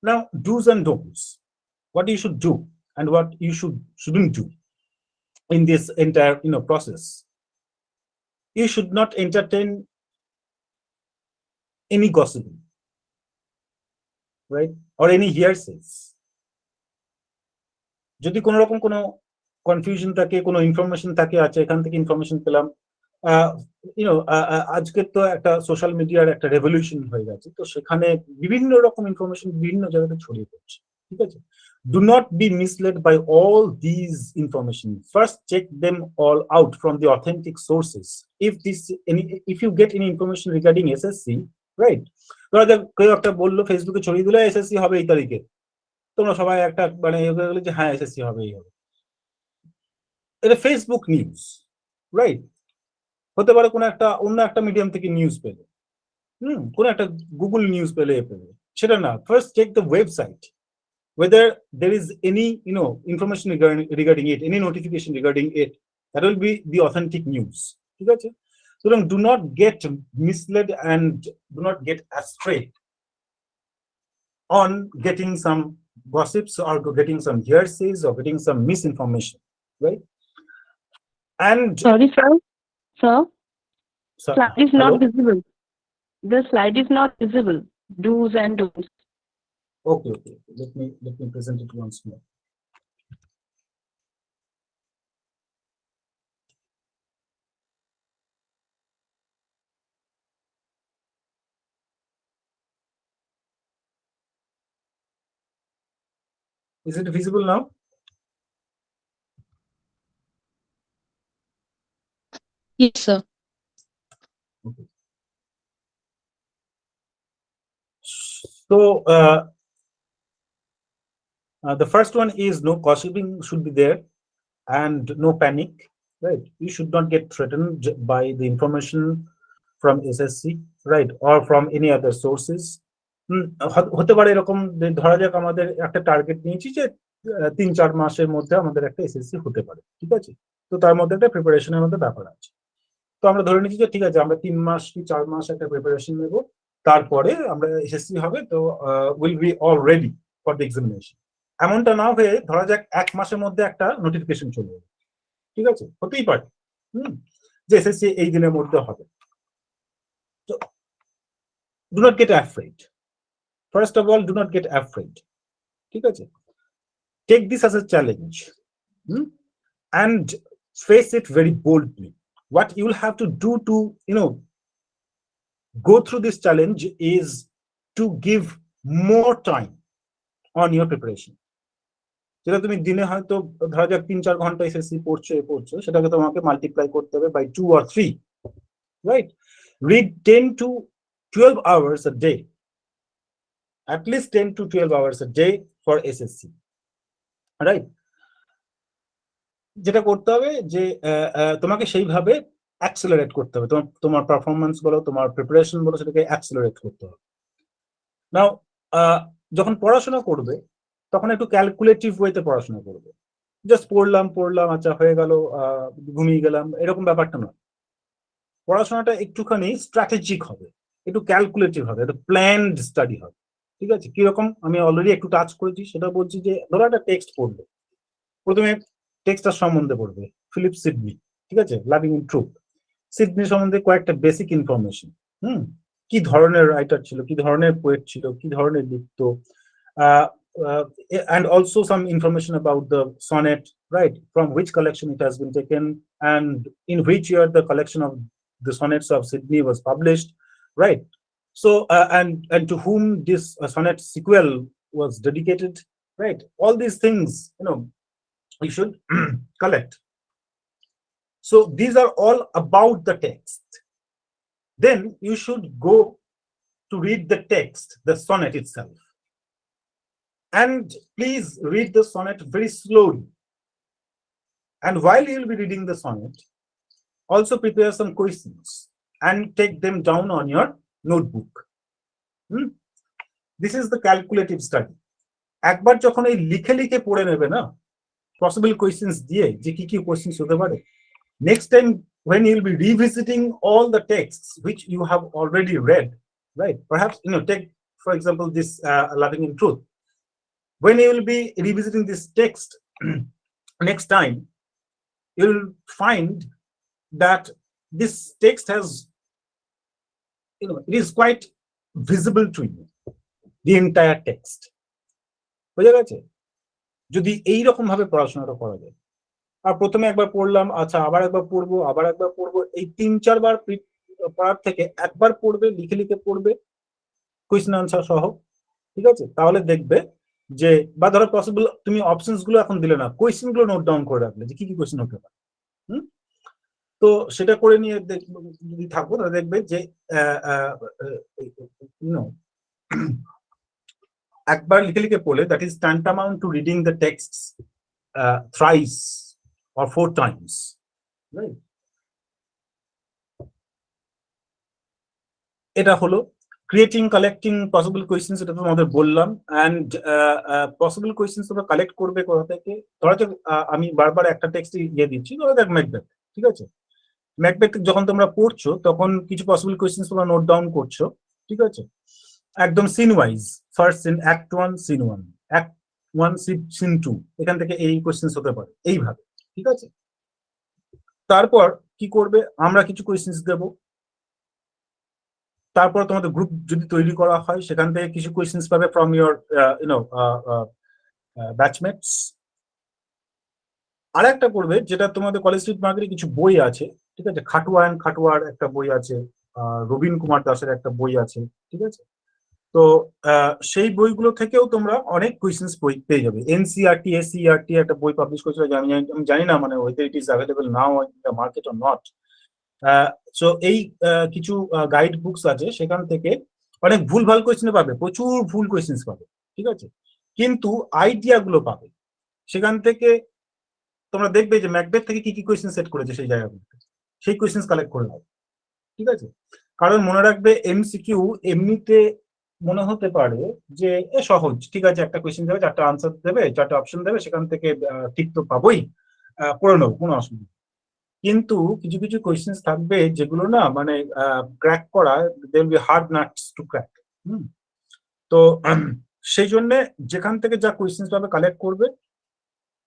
Now, do's and don'ts. What you should do and what you shouldn't do in this entire, process. You should not entertain any gossiping, right? Or any hearsays. যদি কোনো রকম কোনো confusion থাকে, কোনো information থাকে, আচ্ছা এখান থেকে ইনফরমেশন পেলাম, আজকে তো একটা সোশ্যাল মিডিয়ার একটা রেভলিউশন হয়ে গেছে, তো সেখানে বিভিন্ন রকম ইনফরমেশন বিভিন্ন জায়গাতে ছড়িয়ে পড়ছে, ঠিক আছে? Do not be misled by all these information. First, check them all out from the authentic sources. If you get any information regarding SSC, right? কেউ একটা বললো ফেসবুকে ছড়িয়ে দিলে SSC হবে এই তারিখে, তোমরা সবাই একটা মানে যে হ্যাঁ SSC হবে এই হবে, এটা ফেসবুক নিউজ, রাইট? হতে পারে কোনো একটা অন্য একটা মিডিয়াম থেকে নিউজ পেলে, কোনো একটা গুগল নিউজ পেলে সেটা না। First check the website whether there is any information regarding it, any notification regarding it, that will be the authentic news, ঠিক আছে? So do not get misled and do not get astray on getting some gossips or getting some hearsays or getting some misinformation, right? And Sorry, sir. so, Slide is not visible. The slide is not visible. Do's and don'ts. Okay. Let me present it once more. Is it visible now? Yes, sir. Okay. So the first one is no gossiping should be there, and no panic, right? You should not get threatened by the information from SSC, right, or from any other sources. হতে পারে এরকম, ধরা যাক আমাদের একটা target নিয়েছি যে 3-4 মাসের মধ্যে আমাদের একটা এসএসসি হতে পারে, ঠিক আছে? তো তার মধ্যে একটা প্রিপারেশনের মধ্যে ব্যাপার আছে। তো আমরা ধরে নিচ্ছি যে ঠিক আছে, আমরা 3 মাস কি 4 মাস একটা প্রিপারেশন নেব, তারপরে আমরা এসএসসি হবে, তো will be all ready for the examination. এমনটা না হয়ে ধরা যাক 1 মাসের মধ্যে একটা নোটিফিকেশন চলে যাবে, ঠিক আছে? হতেই পারে যে এসএসসি এই দিনের মধ্যে হবে। তো do not get afraid. First of all, do not get afraid, ঠিক আছে? Take this as a challenge and face it very boldly. What you will have to do to go through this challenge is to give more time on your preparation. যেটা তুমি দিনে হয়তো ধরা যাক 3-4 ঘন্টা SSC পড়ছো, সেটাকে তোমাকে মাল্টিপ্লাই করতে হবে by 2 or 3, right? Read 10 to 12 hours a day, at least 10 to 12 hours a day for SSC, right? যেটা করতে হবে যে তোমাকে সেইভাবে অ্যাক্সেলারেট করতে হবে, তোমার পারফরমেন্স বলো, তোমার প্রিপারেশন বলো, সেটাকে অ্যাক্সেলারেট করতে হবে। নাও যখন পড়াশোনা করবে তখন একটু ক্যালকুলেটিভ ওয়েতে পড়াশোনা করবে। জাস্ট পড়লাম আচ্ছা হয়ে গেল, ঘুমিয়ে গেলাম, এরকম ব্যাপারটা নয়। পড়াশোনাটা একটুখানি স্ট্র্যাটেজিক হবে, একটু ক্যালকুলেটিভ হবে, একটু প্ল্যান্ড স্টাডি হবে, ঠিক আছে? কিরকম আমি অলরেডি একটু টাচ করেছি, সেটা বলছি যে ধরো একটা টেক্সট পড়বে, প্রথমে টেক্সটার সম্বন্ধে পড়বে, ফিলিপ সিডনি, ঠিক আছে? Loving in truth. সিডনি সম্বন্ধে কয়েকটা বেসিক ইনফরমেশন, কি ধরনের রাইটার ছিল, কি ধরনের পোয়েট ছিল, কি ধরনের লিখতো, and also some information about the sonnet, right? From which collection it has been taken, and in which year the collection of the sonnets of Sydney was published, right? So and to whom this sonnet sequel was dedicated, right? All these things, you should collect. So these are all about the text. Then you should go to read the text, the sonnet itself. And please read the sonnet very slowly. And while you'll be reading the sonnet, Also prepare some questions and take them down on your notebook. This is the calculative study. একবার যখন এই লিখে লিখে পড়ে নেবে না possible questions দিয়ে যে কি কি কোয়েশ্চেন্স হতে পারে, next time when you'll be revisiting all the texts which you have already read, right? Perhaps, take for example this Loving in Truth. When you will be revisiting this text next time, you'll find that this text has, it is quite visible to you, the entire text. বুঝা গেছে? যদি এইরকম ভাবে পড়াশোনাটা করা যায়, আর প্রথমে একবার পড়লাম, আচ্ছা আবার একবার পড়বো, আবার একবার পড়বো, এই ৩-৪ বার পড়ার থেকে একবার পড়বে, লিখে লিখে পড়বে কোয়েশ্চেন আনসার সহ, ঠিক আছে? তাহলে দেখবে যে, বা ধরো পসিবল তুমি অপশনস গুলো এখন দিলে না, কোয়েশ্চেন গুলো নোট ডাউন করে রাখলে যে কি কি কোয়েশ্চেন হতে পারে। তো সেটা করে নিয়ে যদি থাকবো তাহলে দেখবে যে একবার লিখে লিখে পড়লে that is tantamount to reading the texts thrice or 4 times, right? এটা হলো ক্রিয়েটিং কালেক্টিং পসিবল কোয়েশ্চেন্স, এটা তো আমাদের বললাম। অ্যান্ড পসিবল কোয়েশ্চেন্স তোমরা কালেক্ট করবে কোথা থেকে? ধরো যে আমি বারবার একটা টেক্সট ইয়ে দিচ্ছি, ধরো দেখ ম্যাকবেথ, ঠিক আছে? ম্যাকবেথ যখন তোমরা পড়ছো তখন কিছু পসিবল কোয়েশ্চেন্স তোমরা নোট ডাউন করছো, ঠিক আছে? একদম scene wise, first scene, act 1 scene 1, act 1 scene 2, এখান থেকে এই কোয়েশ্চেন্স হতে পারে, এইভাবে, ঠিক আছে? তারপর কি করবে, আমরা কিছু কোয়েশ্চেন্স দেবো, তারপর তোমাদের গ্রুপ যদি তৈরি করা হয় সেখান থেকে কিছু কোয়েশ্চেন্স পাবে ফ্রম ইউর ব্যাচমেটস। আর একটা করবে যেটা তোমাদের কলেজ স্ট্রিট মার্কেটে কিছু বই আছে, ঠিক আছে? খাটুয়া অ্যান্ড খাটুয়ার একটা বই আছে, রবীন কুমার দাসের একটা বই আছে, ঠিক আছে? তো সেই বইগুলো থেকেও তোমরা অনেক কোয়েশ্চেন্স বই পেয়ে যাবে। এনসিইআরটি এসসিইআরটি একটা বই পাবলিশ করেছিল, আমি জানি না মানে weather it is available now in the market or not. So এই কিছু গাইড বুকস আছে, সেখান থেকে অনেক ভুলভাল কোয়েশ্চেন পাবে, প্রচুর ভুল কোয়েশ্চেন্স পাবে, ঠিক আছে? কিন্তু আইডিয়া গুলো পাবে সেখান থেকে। তোমরা দেখবে যে ম্যাকবেথ থেকে কি কি কোয়েশ্চেন সেট করেছে সেই জায়গাগুলোতে, সেই কোয়েশ্চেন কালেক্ট করে নাও, ঠিক আছে? কারণ মনে রাখবে এমসিকিউ এমনিতে মনে হতে পারে যে সহজ, ঠিক আছে, একটা কোয়েশ্চেন দেবে, 4টা আনসার দেবে, 4টা অপশন দেবে, সেখান থেকে ঠিক তো পাবোই, করে নেবো, কোনো অসুবিধা। কিন্তু কিছু কিছু কোয়েশ্চেন থাকবে যেগুলো না মানে ক্র্যাক করা, they will be hard nuts to crack. তো সেই জন্য যেখান থেকে যা কোয়েশ্চেন পাবে কালেক্ট করবে,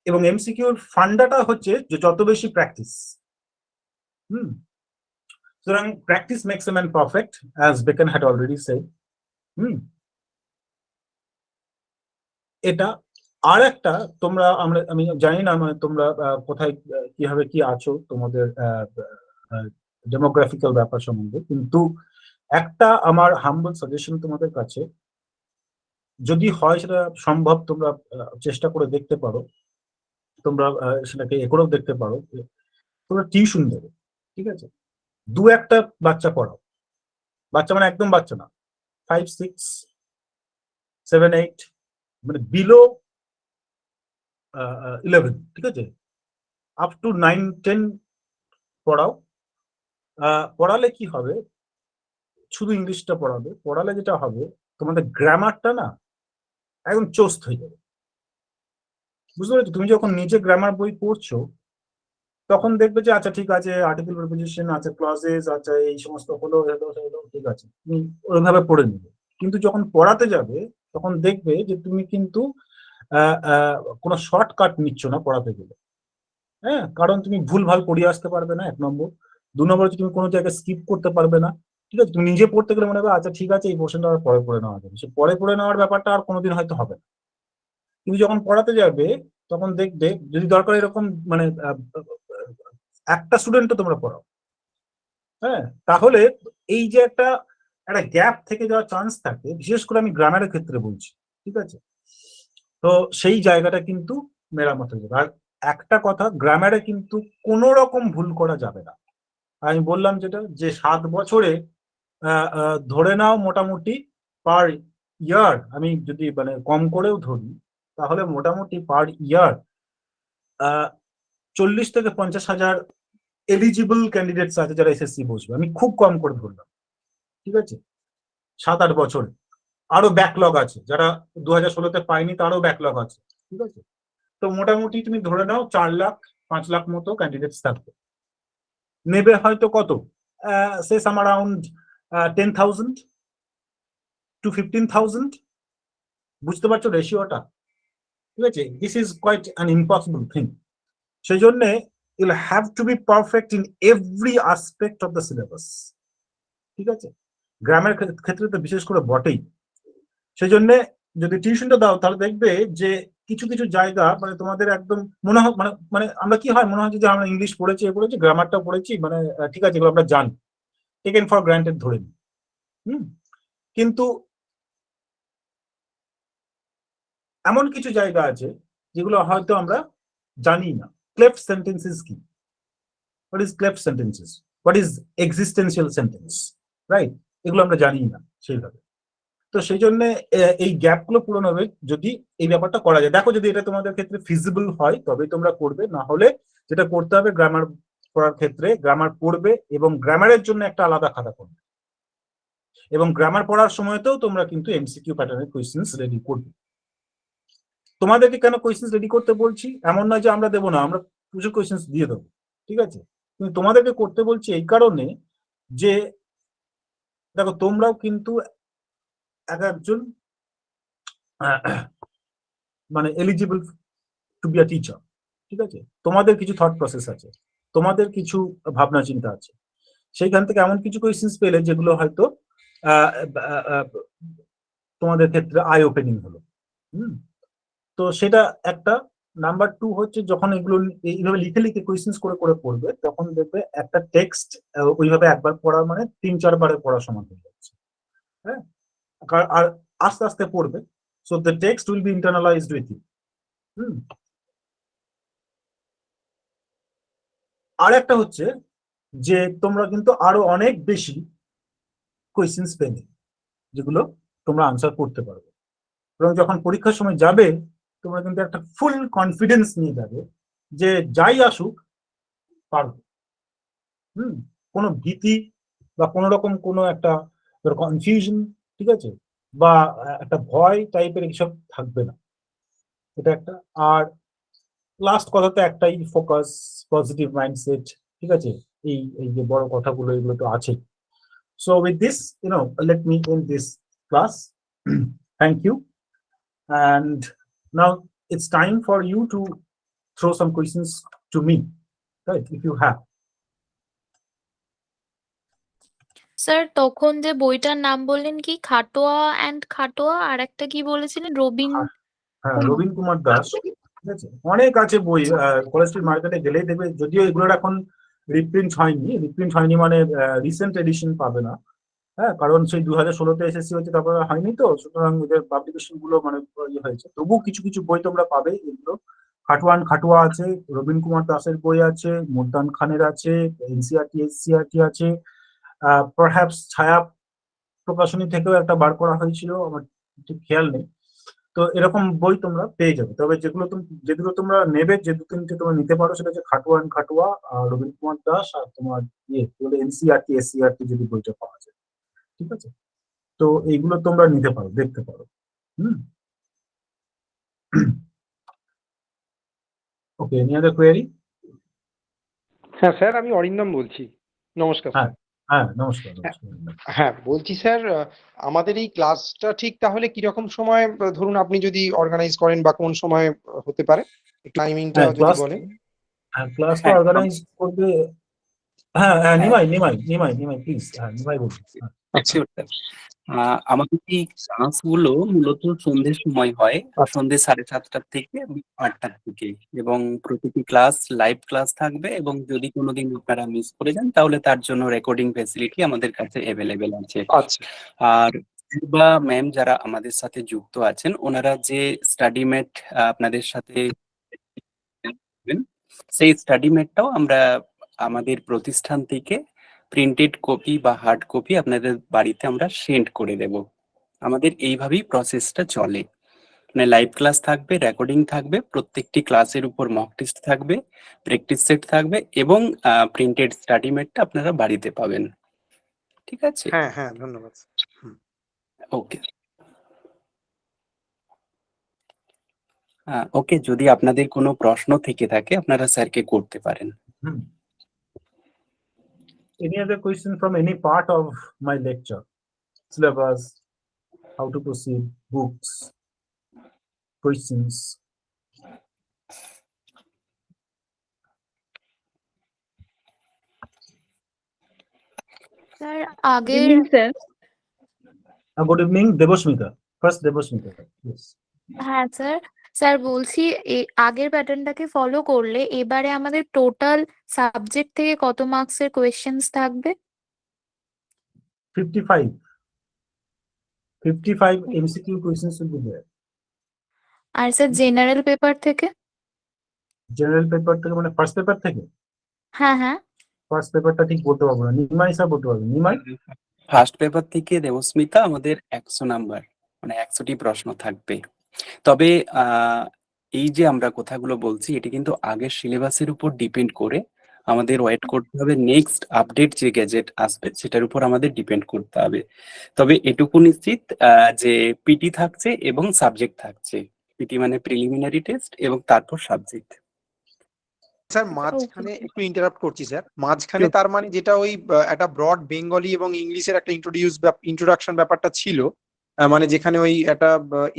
এবং এমসিকিউর ফান্ডাটা হচ্ছে যে যত বেশি প্র্যাকটিস। সুতরাং practice makes a man perfect, as Bacon had already said. এটা আর একটা, তোমরা আমি জানি না মানে তোমরা কোথায় কিভাবে কি আছো তোমাদের ডেমোগ্রাফিক্যাল ব্যাপার সম্বন্ধে, কিন্তু একটা আমার হাম্বল সাজেশন তোমাদের কাছে, যদি হয় সেটা সম্ভব তোমরা চেষ্টা করে দেখতে পারো, তোমরা সেটাকে করেও দেখতে পারো, তোমরা টিউশন দেবে, ঠিক আছে? 2-1টা বাচ্চা পড়াও, বাচ্চা মানে একদম বাচ্চা না, 5, 6, 7, 8, মানে বিলো 11, ঠিক আছে, আপ টু 9, 10 পড়াও। পড়ালে কি হবে, শুধু ইংলিশটা পড়ালে যেটা হবে, তোমাদের গ্রামারটা না একদম চোস্ত হয়ে যাবে, বুঝতে পেরেছো? তুমি যখন নিজে গ্রামার বই পড়ছো তখন দেখবে যে আচ্ছা ঠিক আছে, আর্টিকেল প্রিপোজিশন আছে, ক্লজেস আছে, এই সমস্ত হলো, ঠিক আছে, তুমি ওইভাবে পড়ে নিবে। কিন্তু যখন পড়াতে যাবে তখন দেখবে যে তুমি কিন্তু কোনো শর্টকাট নিচ্ছ না পড়াতে গেলে, হ্যাঁ, কারণ তুমি ভুলভাল পড়িয়ে আসতে পারবে না, 1 নম্বর। 2 নম্বর হচ্ছে তুমি কোনো জায়গায় স্কিপ করতে পারবে না, ঠিক আছে? তুমি নিজে পড়তে গেলে মনে হবে আচ্ছা ঠিক আছে এই পোর্শনটা আর পরে পড়ে নেওয়া যাবে, সে পরে পড়ে নেওয়ার ব্যাপারটা আর কোনোদিন হয়তো হবে না। তুমি যখন পড়াতে যাবে তখন দেখবে, যদি দরকার এরকম মানে একটা স্টুডেন্টও তোমরা পড়াও, হ্যাঁ, তাহলে এই যে একটা গ্যাপ থেকে যাওয়ার চান্স থাকে, বিশেষ করে আমি গ্রামারের ক্ষেত্রে বলছি, ঠিক আছে? তো সেই জায়গাটা কিন্তু মেরামত হয়ে যাবে। আর একটা কথা, গ্রামারে কিন্তু কোনো রকম ভুল করা যাবে না। আমি বললাম যেটা, যে 7 বছরে ধরে নাও মোটামুটি পার ইয়ার, আমি যদি মানে কম করেও ধরি, তাহলে মোটামুটি পার ইয়ার 40 থেকে 50 হাজার এলিজিবল ক্যান্ডিডেটস আছে যারা এসএসসি বসবে, আমি খুব কম করে ধরলাম, ঠিক আছে, 7-8 বছর। আরো ব্যাকলগ আছে, যারা 2016-তে পায়নি তারও ব্যাকলগ আছে, ঠিক আছে। তো মোটামুটি তুমি ধরে নাও 4 লাখ 5 লাখ মতো ক্যান্ডিডেটস থাকবে। নেবে হয়তো কত, সে সাম অ্যারাউন্ড 10,000 to 15,000। বুঝতে পারছো রেশিওটা, ঠিক আছে। This is quite an impossible thing. সেই জন্যে you'll have to be perfect in every aspect of the syllabus, ঠিক আছে। গ্রামের ক্ষেত্রে তো বিশেষ করে বটেই। সেই জন্যে যদি টিউশনটা দাও তাহলে দেখবে যে কিছু কিছু জায়গা মানে তোমাদের একদম মনে হয় মানে মানে আমরা কি হয় মনে হয় যে আমরা ইংলিশ পড়েছি এ পড়েছি গ্রামারটা পড়েছি মানে ঠিক আছে এগুলো আমরা জানি, টেকেন ফর গ্রান্টেড ধরে নিই। কিন্তু এমন কিছু জায়গা আছে যেগুলো হয়তো আমরা জানি না। ক্লেফট সেন্টেন্সেস কি, what is cleft sentences, what is existential sentence, right, এগুলো আমরা জানি না সেইভাবে। তো সেই জন্য এই গ্যাপগুলো পূরণ হবে যদি এই ব্যাপারটা করা যায়। দেখো যদি এটা তোমাদের ক্ষেত্রে ফিজিবল হয় তবেই তোমরা করবে, না হলে যেটা করতে হবে গ্রামার পড়ার ক্ষেত্রে গ্রামার পড়বে এবং গ্রামারের জন্য একটা আলাদা খাতা করবে, এবং গ্রামার পড়ার সময়তেও তোমরা কিন্তু এমসিকিউ প্যাটার্নের কোয়েশ্চেন্স রেডি করবে। তোমাদেরকে কেন কোয়েশ্চেন্স রেডি করতে বলছি, এমন নয় যে আমরা দেবো না, আমরা প্রচুর কোয়েশ্চেন্স দিয়ে দেবো, ঠিক আছে। কিন্তু তোমাদেরকে করতে বলছি এই কারণে যে দেখো তোমরাও কিন্তু এক একজন মানে eligible to be a teacher, ঠিক আছে। তোমাদের কিছু থট প্রসেস আছে, তোমাদের কিছু ভাবনা চিন্তা আছে, সেইখান থেকে এমন কিছু কোয়েশ্চেন্স পেলে যেগুলো হয়তো তোমাদের ক্ষেত্রে আই ওপেনিং হলো। তো সেটা একটা। নাম্বার 2 হচ্ছে যখন এগুলো এইভাবে লিখে লিখে কোয়েশ্চেন্স করে করে পড়বে তখন দেখবে একটা টেক্সট ওইভাবে একবার পড়া মানে 3-4 বারে পড়া সমান হয়ে যাচ্ছে, হ্যাঁ। আর আস্তে আস্তে পড়বে, so the text will be internalized with you. আর একটা হচ্ছে যে তোমরা কিন্তু আরো অনেক বেশি কোয়েশ্চেন্স পেলে যেগুলো তোমরা আনসার করতে পারবে, এবং যখন পরীক্ষার সময় যাবে তোমরা কিন্তু একটা ফুল কনফিডেন্স নিয়ে যাবে যে যাই আসুক পারবে। কোনো ভীতি বা কোনো রকম কোনো একটা কনফিউশন, ঠিক আছে, বা একটা ভয় টাইপের এইসব থাকবে না, এটা একটা। আর লাস্ট কথা তো একটাই, ফোকাস, পজিটিভ মাইন্ডসেট, ঠিক আছে। এই এই যে বড় কথাগুলো এগুলো তো আছে। So with this, let me end this class. Thank you. And now it's time for you to throw some questions to me, right? If you have. Sir তখন যে বইটার নাম বললেন কি, খাটোয়া অ্যান্ড খাটোয়া, আর একটা কি বলেছিলেন, রবিন? হ্যাঁ, রবীন কুমার দাস, ঠিক আছে। অনেক আছে বই, কলেজ স্ট্রিট মার্কেটে গেলেই দেখবে, যদিও এগুলোর এখন রিপ্রিন্ট হয়নি মানে রিসেন্ট এডিশন পাবে না, হ্যাঁ, কারণ সেই 2016-তে এসএসসি হয়েছে তারপরে হয়নি, তো সুতরাং ওদের পাবলিকেশন গুলো মানে ইয়ে হয়েছে। তবু কিছু কিছু বই তোমরা পাবে এগুলো। খাটুয়া আছে, রবীন কুমার দাসের বই আছে, মুদ্দান খানের আছে, এনসিআরটি এসসিআরটি আছে, পারহ্যাপস ছায়া প্রকাশনী থেকেও একটা বার করা হয়েছিল, আমার ঠিক খেয়াল নেই। তো এরকম বই তোমরা পেয়ে যাবে। তবে যেগুলো তোমরা নেবে, যে 2-3টে তোমরা নিতে পারো, সেটা হচ্ছে খাটুয়া, রবীন কুমার দাস, আর তোমার এনসিআরটি এসসিআরটি যদি বইটা পাওয়া যায়, ঠিক আছে। তো এইগুলো তোমরা নিতে পারো, দেখতে পারো। ওকে, এনি আদার কোয়েরি? হ্যাঁ স্যার, আমি অরিন্দম বলছি। নমস্কার স্যার। হ্যাঁ, নমস্কার। হ্যাঁ বলছি স্যার, আমাদের এই ক্লাসটা ঠিক তাহলে কিরকম সময়, ধরুন আপনি যদি অর্গানাইজ করেন বা কোন সময় হতে পারে, একটু টাইমিংটা যদি বলেন। ক্লাসটা অর্গানাইজ করবে, হ্যাঁ, নিমাই প্লিজ, নিমাই বলুন। আমাদের এই ক্লাসগুলো মূলত সন্ধ্যের সময় হয়, সন্ধ্যে 7:30 থেকে 8টার দিকে, এবং প্রতিটি ক্লাস লাইভ ক্লাস থাকবে, এবং যদি কোনোদিন আপনারা মিস করে যান তাহলে তার জন্য রেকর্ডিং ফ্যাসিলিটি আমাদের কাছে অ্যাভেলেবেল আছে। আচ্ছা। আর বা ম্যাম যারা আমাদের সাথে যুক্ত আছেন ওনারা যে স্টাডি মেট আপনাদের সাথে সেই স্টাডি মেটটাও আমরা আমাদের প্রতিষ্ঠান থেকে প্রিন্টেড কপি বা হার্ড কপি আপনাদের বাড়িতে আমরা সেন্ড করে দেব। আমাদের এইভাবেই প্রসেসটা চলে। মানে লাইভ ক্লাস থাকবে, রেকর্ডিং থাকবে, প্রত্যেকটি ক্লাসের উপর মক টেস্ট থাকবে, প্র্যাকটিস সেট থাকবে এবং প্রিন্টেড স্টাডি ম্যাটটা আপনারা বাড়িতে পাবেন। ঠিক আছে, হ্যাঁ হ্যাঁ, ধন্যবাদ। হুম। ওকে। ওকে, যদি আপনাদের কোনো প্রশ্ন থেকে থাকে আপনারা স্যারকে করতে পারেন। Any other question from any part of my lecture? Syllabus, how to proceed, books, questions? Sir Good আগের evening, sir. Good evening, Debasmita. First, Debasmita. Yes. হ্যাঁ স্যার, স্যার বলছি আগের প্যাটার্নটাকে ফলো করলে এবারে আমাদের টোটাল সাবজেক্ট থেকে কত মার্কসের কোয়েশ্চেন্স থাকবে? 55. 55 MCQ questions will be there. আর স্যার জেনারেল পেপার থেকে? General paper থেকে মানে ফার্স্ট পেপার থেকে? হ্যাঁ হ্যাঁ। ফার্স্ট পেপারটা ঠিক বলতে পারবো না, নিমাই স্যার বলতে পারবেন। নিমাই? ফার্স্ট পেপার থেকে দেবস্মিতা আমাদের 100 নাম্বার, মানে 100টি প্রশ্ন থাকবে। তবে এই যে আমরা কথাগুলো বলছি এটি কিন্তু আগের সিলেবাসের উপর ডিপেন্ড করে আমাদের ওয়েট করতে হবে, নেক্সট আপডেট যে গ্যাজেট আসবে সেটার উপর আমাদের ডিপেন্ড করতে হবে। তবে এটুকু নিশ্চিত যে পিটি থাকছে এবং সাবজেক্ট থাকছে। পিটি মানে প্রিলিমিনারি টেস্ট এবং তারপর সাবজেক্ট। স্যার মাঝখানে একটু ইন্টারাপ্ট করছি স্যার, মাঝখানে তার মানে যেটা ওই একটা ব্রড বেঙ্গলি এবং ইংলিশের একটা ইন্ট্রোডাকশন ব্যাপারটা ছিল, মানে যেখানে ওই একটা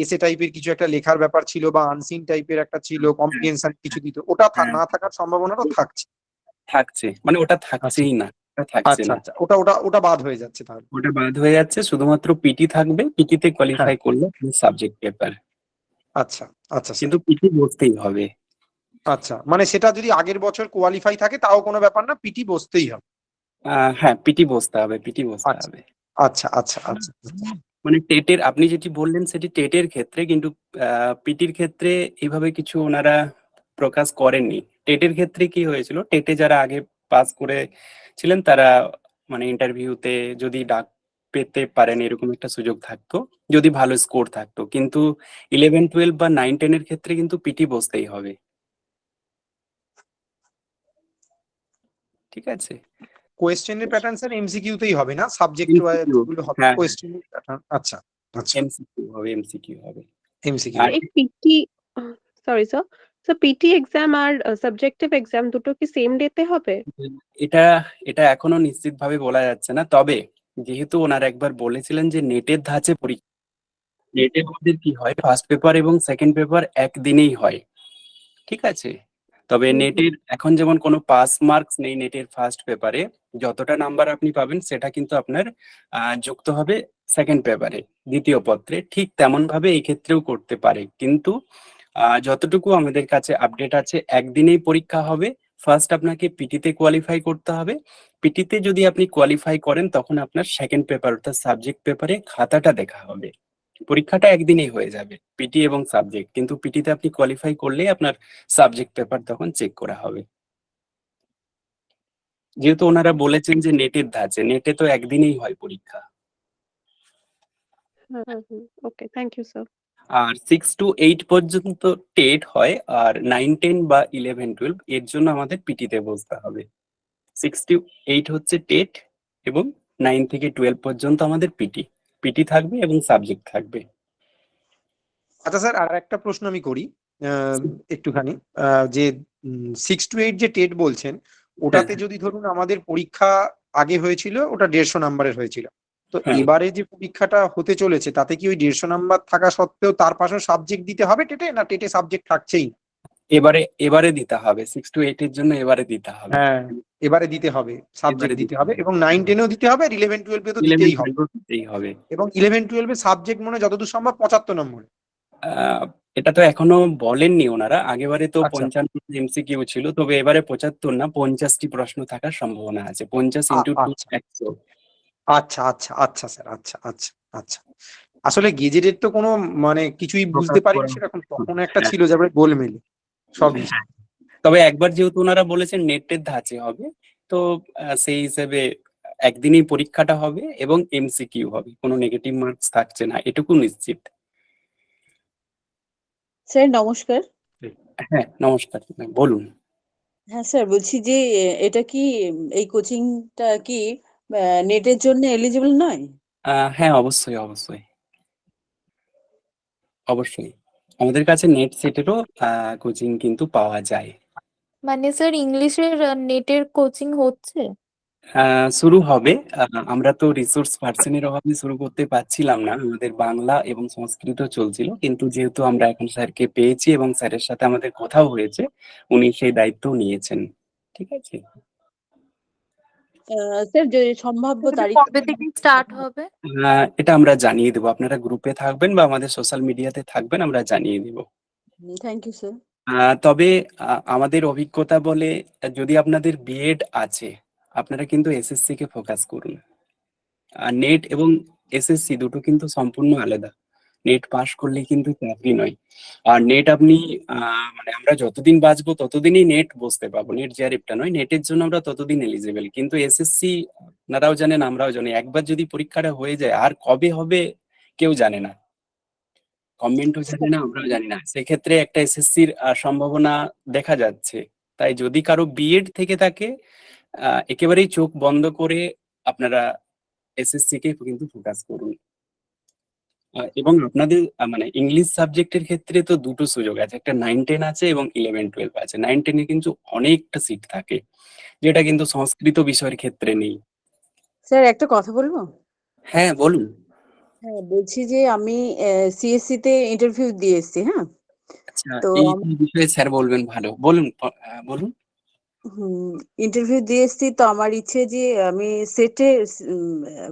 এসে টাইপের কিছু একটা লেখার ব্যাপার ছিল বা আনসিন টাইপের একটা ছিল, কম্প্রিহেনশন কিছু দিত, ওটা না থাকার সম্ভাবনাটা থাকছে। থাকছে মানে ওটা থাকছেই না, ওটা থাকছে আচ্ছা না, আচ্ছা, ওটা ওটা ওটা বাদ হয়ে যাচ্ছে তাহলে। ওটা বাদ হয়ে যাচ্ছে। শুধুমাত্র পিটি থাকবে, পিটিতে কোয়ালিফাই করলে সাবজেক্ট পেপার, আচ্ছা আচ্ছা স্যার। কিন্তু পিটি বসতেই হবে। আচ্ছা, মানে সেটা যদি আগের বছর কোয়ালিফাই থাকে তাও কোনো ব্যাপার না, পিটি বসতেই হবে। হ্যাঁ, পিটি বসতে হবে, পিটি বসতে আচ্ছা হবে। আচ্ছা আচ্ছা আচ্ছা। মানে টেটের আপনি যেটি বললেন সেটি টেটের ক্ষেত্রে, কিন্তু পিটির ক্ষেত্রে এইভাবে কিছু ওনারা প্রকাশ করেননি। টেটের ক্ষেত্রে কি হয়েছিল, টেটে যারা আগে পাস করেছিলেন তারা মানে ইন্টারভিউতে যদি ডাক পেতে পারেন এরকম একটা সুযোগ থাকতো যদি ভালো স্কোর থাকতো, কিন্তু 11-12 বা 9-10 এর ক্ষেত্রে কিন্তু পিটি বসতেই হবে। ঠিক আছে, কোয়েশ্চেনের প্যাটার্ন স্যার এমসিকিউতেই হবে না, সাবজেক্ট MCQ, গুলো হবে হ্যাঁ কোয়েশ্চেনের প্যাটার্ন। আচ্ছা আচ্ছা, এমসিকিউ হবে, এমসিকিউ হবে। এমসিকিউ। আর एक PT sorry sir, sir PT exam আর সাবজেক্টিভ এক্সাম দুটো কি সেম ডেতে হবে? এটা এটা এখনো নিশ্চিতভাবে বলা যাচ্ছে না, তবে যেহেতু ওনারা একবার বলেছিলেন যে নেটের ধাঁচে পরীক্ষা, নেটের মধ্যে কি হয় ফার্স্ট পেপার এবং সেকেন্ড পেপার একদিনেই হয়। ঠিক আছে, তবে হুম, হুম। নেটের এখন যেমন কোনো পাস মার্কস নেই, নেটের ফার্স্ট পেপারে যতটা নাম্বার আপনি পাবেন সেটা কিন্তু আপনার যুক্ত হবে সেকেন্ড পেপারে, দ্বিতীয় পত্রে। ঠিক তেমন ভাবে এই ক্ষেত্রেও করতে পারে, কিন্তু যতটুকু আমাদের কাছে আপডেট আছে একদিনেই পরীক্ষা হবে। ফার্স্ট আপনাকে পিটিতে কোয়ালিফাই করতে হবে, পিটিতে যদি আপনি কোয়ালিফাই করেন তখন আপনার সেকেন্ড পেপার অর্থাৎ সাবজেক্ট পেপারে খাতাটা দেখা হবে। পরীক্ষাটা একদিনেই হয়ে যাবে পিটি এবং সাবজেক্ট, কিন্তু পিটিতে আপনি কোয়ালিফাই করলেই আপনার সাবজেক্ট পেপার তখন চেক করা হবে। যেহেতু ওনারা বলেছেন যে নেটের ধাঁচে, নেটে তো একদিনেই হয় পরীক্ষা। Okay, thank you sir. আর 6 to 8 পর্যন্ত টেট হয়, আর 9-10 বা 11-12 এর জন্য আমাদের পিটিতে বসতে হবে। 6 to 8 হচ্ছে টেট এবং 9 থেকে 12 পর্যন্ত আমাদের পিটি, পিটি থাকবে এবং সাবজেক্ট থাকবে। আচ্ছা স্যার, আর একটা প্রশ্ন আমি করি একটুখানি, যে 6 to 8 যে টেট বলছেন, ওটাতে যদি ধরুন আমাদের পরীক্ষা আগে হয়েছিল ওটা 150 নাম্বারের হয়েছিল, তো হ্যাঁ। এবারে যে পরীক্ষাটা হতে চলেছে তাতে কি ওই 150 নাম্বার থাকা সত্ত্বেও তার পাশেও সাবজেক্ট দিতে হবে টেটে, না টেটে সাবজেক্ট থাকছেই? এবারে দিতে হবে, 6 to 8 এর জন্য এবারে দিতে হবে। হ্যাঁ, এবারে দিতে হবে, সাবজেক্ট দিতে হবে, এবং 9-10-এও দিতে হবে, আর 11-12 তো দিতেই হবে। 11-12 দিতেই হবে। এবং 11-12 সাবজেক্ট মনে হয় যতদূর সম্ভব 75 নম্বর। এটা তো এখনো বলেননি ওনারা, আগেবারে তো আচ্ছা 55 এমসিকিউ ছিল, তবে এবারে 75 না 50টি প্রশ্ন থাকার সম্ভাবনা আছে, 50 ইন্টু 2 আচ্ছা 100। আচ্ছা আচ্ছা আচ্ছা স্যার, আচ্ছা আচ্ছা আচ্ছা। আসলে গেজেটের তো কোনো মানে কিছুই বুঝতে প্রকাশ পারিনি করা- সেরকম, তখন একটা হ্যাঁ, ছিল যাবে গোলমেলে সব কিছু। তবে একবার যেহেতু ওনারা বলেছেন নেটের ধাঁচে হবে, তো সেই হিসেবে একদিনই পরীক্ষাটা হবে এবং এমসিকিউ হবে, কোনো নেগেটিভ মার্কস থাকছে না, এটুকু নিশ্চিত। স্যার নমস্কার। হ্যাঁ, নমস্কার, বলুন। হ্যাঁ স্যার, বলছি যে এটা কি এই কোচিংটা কি নেটের জন্য এলিজিবল নয়? হ্যাঁ, অবশ্যই, অবশ্যই, অবশ্যই। আমাদের কাছে নেট সেটেরও কোচিং কিন্তু পাওয়া যায়। মানে স্যার ইংলিশের নেটের কোচিং হচ্ছে? শুরু হবে। আমরা তো রিসোর্স পার্সনের অভাবে শুরু করতে পারছিলাম না। আমাদের বাংলা এবং সংস্কৃত চলছিল। কিন্তু যেহেতু আমরা এখন স্যারকে পেয়েছি এবং স্যারের সাথে আমাদের কথাও হয়েছে, উনি সেই দায়িত্বও নিয়েছেন। ঠিক আছে? স্যার যে সম্ভাব্য এটা তারিখ কবে থেকে স্টার্ট হবে? এটা আমরা জানিয়ে দেবো। আপনারা গ্রুপে থাকবেন বা আমাদের সোশ্যাল মিডিয়াতে থাকবেন, আমরা জানিয়ে দেব। Thank you sir. তবে আমাদের অভিজ্ঞতা বলে যদি আপনাদের বিএড আছে, আপনারা কিন্তু এসএসসি কে ফোকাস করুন। নেট এবং এসএসসি দুটো কিন্তু সম্পূর্ণ আলাদা। নেট পাস করলে কিন্তু চাকরি নয়। আর নেট আপনি মানে আমরা যতদিন বাঁচবো ততদিনই নেট বসতে পাবো। নেট জিআরএফটা নয়, নেটের জন্য আমরা ততদিন এলিজিবল। কিন্তু এসএসসি আপনারাও জানেন, আমরাও জানি, একবার যদি পরীক্ষাটা হয়ে যায় আর কবে হবে কেউ জানে না। গভর্নমেন্টও জানে না, আমরাও জানি না। সেক্ষেত্রে একটা এসএসসির সম্ভাবনা দেখা যাচ্ছে। তাই যদি কারো বিএড থেকে থাকে, একেবারেই চোখ বন্ধ করে আপনারা এসএসসি কে কিন্তু ফোকাস করুন। এবং আপনাদের মানে ইংলিশ সাবজেক্টের ক্ষেত্রে তো দুটো সুযোগ আছে, একটা 9-10 আছে এবং 11-12 আছে। 9-10 এ কিন্তু অনেকটা সিট থাকে, যেটা কিন্তু সংস্কৃত বিষয়ের ক্ষেত্রে নেই। স্যার একটা কথা বলবো? হ্যাঁ, বলুন। হ্যাঁ, বলছি যে আমি সিএসসি তে ইন্টারভিউ দিয়ে এসেছি। হ্যাঁ, আচ্ছা, তো এই বিষয়ে স্যার বলবেন ভালো। বলুন, বলুন। ইন্টারভিউ দিয়ে এসেছি, তো আমার ইচ্ছে যে আমি সেটে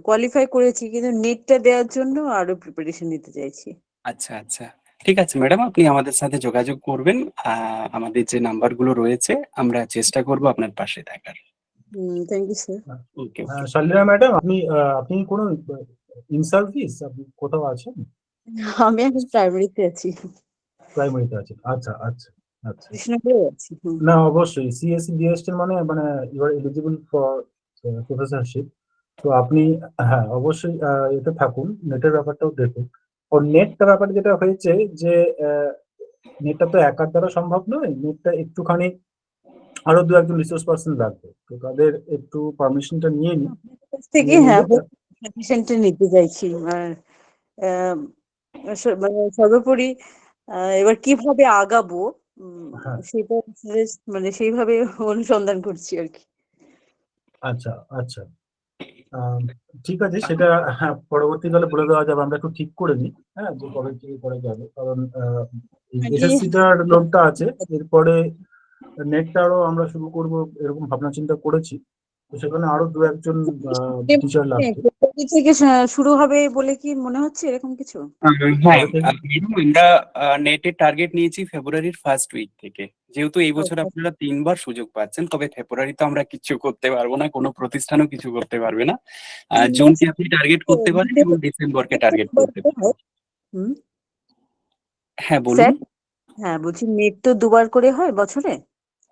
কোয়ালিফাই করেছি, কিন্তু নেটটা দেওয়ার জন্য আরো প্রিপারেশন নিতে চাইছি। আচ্ছা, আচ্ছা, ঠিক আছে ম্যাডাম, আপনি আমাদের সাথে যোগাযোগ করবেন। আমাদের যে নাম্বারগুলো রয়েছে, আমরা চেষ্টা করব আপনার পাশে থাকার। Thank you sir. Okay, okay. Shalira madam, আপনি কোনো ইন সার্ভিস, আপনি কোথাও আছেন? আমি এখন প্রাইমারিতে আছি, প্রাইমারিতে আছেন? আচ্ছা, আচ্ছা, আচ্ছা। কৃষ্ণপুরে আছি। না, অবশ্যই সিএসসি ডিএসটি মানে you are eligible for professorship. তো আপনি, হ্যাঁ, অবশ্যই এতে থাকুন, নেটের ব্যাপারটাও দেখুন। ও নেটটা ব্যাপার যেটা হয়েছে যে নেটটা তো একার দ্বারা সম্ভব নয়, নেটটা একটুখানি আরো দু একজন রিসোর্স পার্সন লাগবে, তো তাদের একটু পারমিশনটা নিয়ে নিই। আপনাদের কাছ থেকে নিয়ে হ্যাঁ নিলে সাজেশনটা নিতে চাইছি। আর আহ, মানে সর্বোপরি এবার কিভাবে আগাবো হ্যাঁ, সেটা মানে সেইভাবে অনুসন্ধান করছি আর কি। আচ্ছা, আচ্ছা। আম, ঠিক আছে, সেটা হ্যাঁ পরবর্তীকালে বলে দেওয়া যাবে, আমরা একটু ঠিক করে নিই। হ্যাঁ, যে কবে থেকে করা যাবে, কারণ মানে এসএসসিটার লোডটা আছে, এরপরে নেটটারও আমরা শুরু করব এরকম ভাবনা চিন্তা করেছি। তো সেখানে আরো দু একজন টিচার লাগবে। ফেব্রুয়ারি থেকে শুরু হবে বলে কি মনে হচ্ছে এরকম কিছু? হ্যাঁ, কবে থেকে? ম্যাডাম, আমরা নেটের টার্গেট নিয়েছি ফেব্রুয়ারির ফার্স্ট উইক থেকে। যেহেতু এই বছর আচ্ছা, আপনারা 3বার সুযোগ পাচ্ছেন, তবে ফেব্রুয়ারিতে আমরা কিছু করতে পারবো না, কোনো প্রতিষ্ঠানও কিছু করতে পারবে না। জুনকে আপনি টার্গেট করতে পারেন এবং ডিসেম্বরকে টার্গেট করতে পারেন। হুম হ্যাঁ, বলুন। স্যার। হ্যাঁ, বলছি নেট তো দুবার করে হয় বছরে।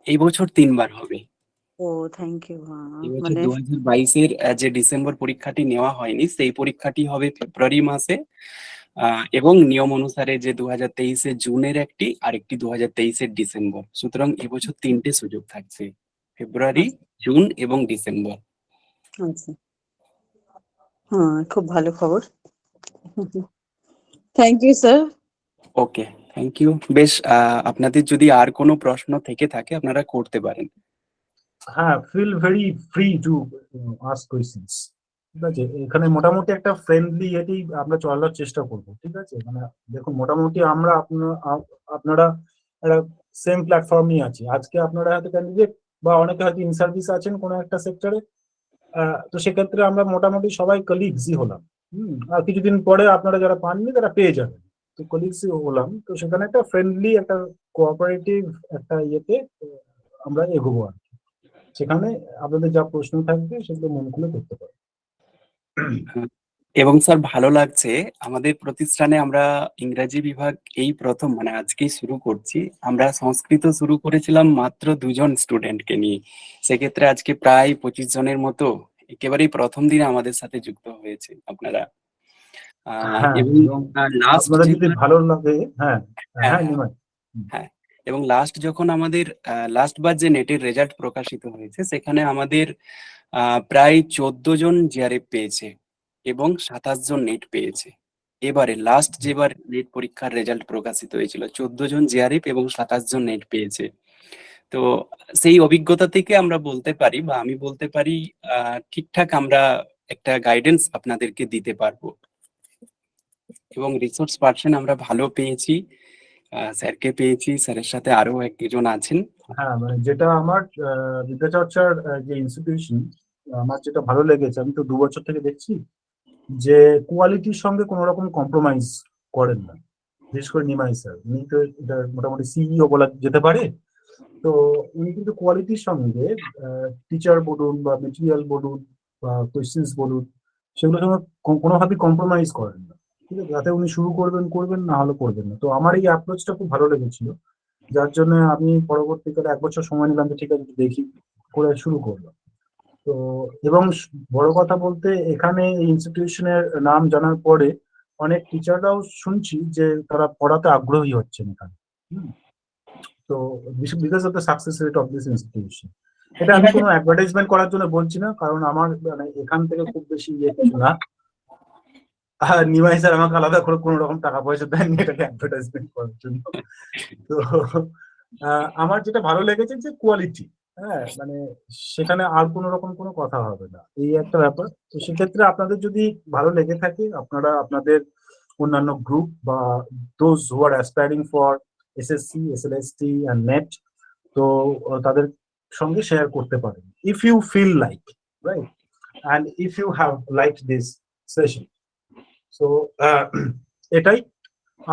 এই বছর 3বার হবে। ও থ্যাংক ইউ। এই বছর মানে 2022-এর যে ডিসেম্বর পরীক্ষাটি নেওয়া হয়নি, সেই পরীক্ষাটি হবে ফেব্রুয়ারি মাসে। এবং নিয়ম অনুসারে যে 2023-এর জুনের একটি আর একটি 2023-এর ডিসেম্বর। সুতরাং এবছর 3টে সুযোগ থাকছে, ফেব্রুয়ারি, আচ্ছা, জুন এবং ডিসেম্বর। আচ্ছা, হ্যাঁ, খুব ভালো খবর। Thank you sir. Okay, thank you. বেশ, আপনাদের যদি আর কোনো প্রশ্ন থেকে থাকে আপনারা করতে পারেন। হ্যাঁ, feel very free to ask questions. ঠিক আছে, এখানে মোটামুটি একটা ফ্রেন্ডলি এতেই আমরা চলার চেষ্টা করব। ঠিক আছে, দেখুন, মোটামুটি আমরা আপনারা একটা সেম প্ল্যাটফর্মই আছি। আজকে আপনারা হয়তো ক্যান্ডিডেট বা অনেকে হয়তো ইন সার্ভিস আছেন কোনো একটা সেক্টরে, তো সেক্ষেত্রে আমরা মোটামুটি সবাই কলিগসই হলাম। আর কিছুদিন পরে আপনারা যারা পাননি তারা পেয়ে যাবেন, তো কলিগসই হলাম। তো সেখানে একটা ফ্রেন্ডলি, একটা কোঅপারেটিভ একটা ইয়েতে আমরা এগোবো আর কি। সেখানে আপনাদের যা প্রশ্ন থাকবে সেগুলো মন খুলে করতে পারেন। এবং স্যার, ভালো লাগছে, আমাদের প্রতিষ্ঠানে আমরা ইংরাজি বিভাগ এই প্রথম, মানে আজকেই শুরু করছি। আমরা সংস্কৃত শুরু করেছিলাম মাত্র 2জন স্টুডেন্টকে নিয়ে। সেক্ষেত্রে আজকে প্রায় 25 জনের মতো একেবারেই প্রথম দিনে আমাদের সাথে যুক্ত হয়েছে আপনারা। হ্যাঁ, এবং এবং লাস্ট আপনাদের যদি যেবার ভালো লাগে, হ্যাঁ হ্যাঁ হ্যাঁ হ্যাঁ নিমাই। হুম, হ্যাঁ এবং লাস্ট যখন আমাদের লাস্ট বার যে নেটের রেজাল্ট প্রকাশিত হয়েছে সেখানে আমাদের প্রায় 14 জন জিআরএফ পেয়েছে এবং 27 জন নেট পেয়েছে। এবারে লাস্ট যেবার নেট পরীক্ষার রেজাল্ট প্রকাশিত হয়েছিল 14 জন জিআরএফ এবং 27 জন নেট পেয়েছে। তো সেই অভিজ্ঞতা থেকে আমরা বলতে পারি বা আমি বলতে পারি ঠিকঠাক আমরা একটা গাইডেন্স আপনাদেরকে দিতে পারবো এবং রিসোর্স পার্সন আমরা ভালো পেয়েছি, স্যারকে পেয়েছি, স্যারের সাথে আরো একজন আছেন। হ্যাঁ মানে যেটা আমার বিদ্যাচর্চার যে ইনস্টিটিউশন, আমার যেটা ভালো লেগেছে, আমি তো 2 বছর থেকে দেখছি যে কোয়ালিটির সঙ্গে কোনো রকম কম্প্রোমাইজ করেন না। বিশেষ করে নিমাই স্যার, উনি তো এটা মোটামুটি সিইও বলা যেতে পারে। তো উনি কিন্তু কোয়ালিটির সঙ্গে টিচার বলুন বা মেটেরিয়াল বলুন বা কোয়েশ্চেন্স বলুন, সেগুলো সঙ্গে কোনোভাবেই কম্প্রোমাইজ করেন না। ঠিক আছে, যাতে উনি শুরু করবেন করবেন, না হলে করবেন না। তো আমার এই অ্যাপ্রোচটা খুব ভালো লেগেছিল, যার জন্য আমি পরবর্তীকালে 1 বছর সময় নিলাম যে ঠিক আছে দেখি, করে শুরু করলাম। তো এবং বড় কথা বলতে এখানে এই ইনস্টিটিউশনের নাম জানার পরে অনেক টিচাররাও শুনছি যে তারা পড়াতে আগ্রহী হচ্ছেন এখানে। হুম, তো because of the success rate of this institution. এটা আমি কোনো অ্যাডভার্টাইজমেন্ট করার জন্য বলছি না, কারণ আমার মানে এখান থেকে খুব বেশি ইয়ে কিছু না। আর নিমাই স্যার আমাকে আলাদা করে কোনো রকম টাকা পয়সা দেননি এটাকে অ্যাডভার্টাইজমেন্ট করার জন্য। তো আমার যেটা ভালো লেগেছে যে কোয়ালিটি, হ্যাঁ মানে সেখানে আর কোনো রকম কোনো কথা হবে না, এই একটা ব্যাপার। তো সেক্ষেত্রে আপনাদের যদি ভালো লেগে থাকে, আপনারা আপনাদের অন্যান্য গ্রুপ বা those who are aspiring for SSC, SLST and NET, তো তাদের সঙ্গে শেয়ার করতে পারেন if you feel like, right, and if you have like this session. So এটাই।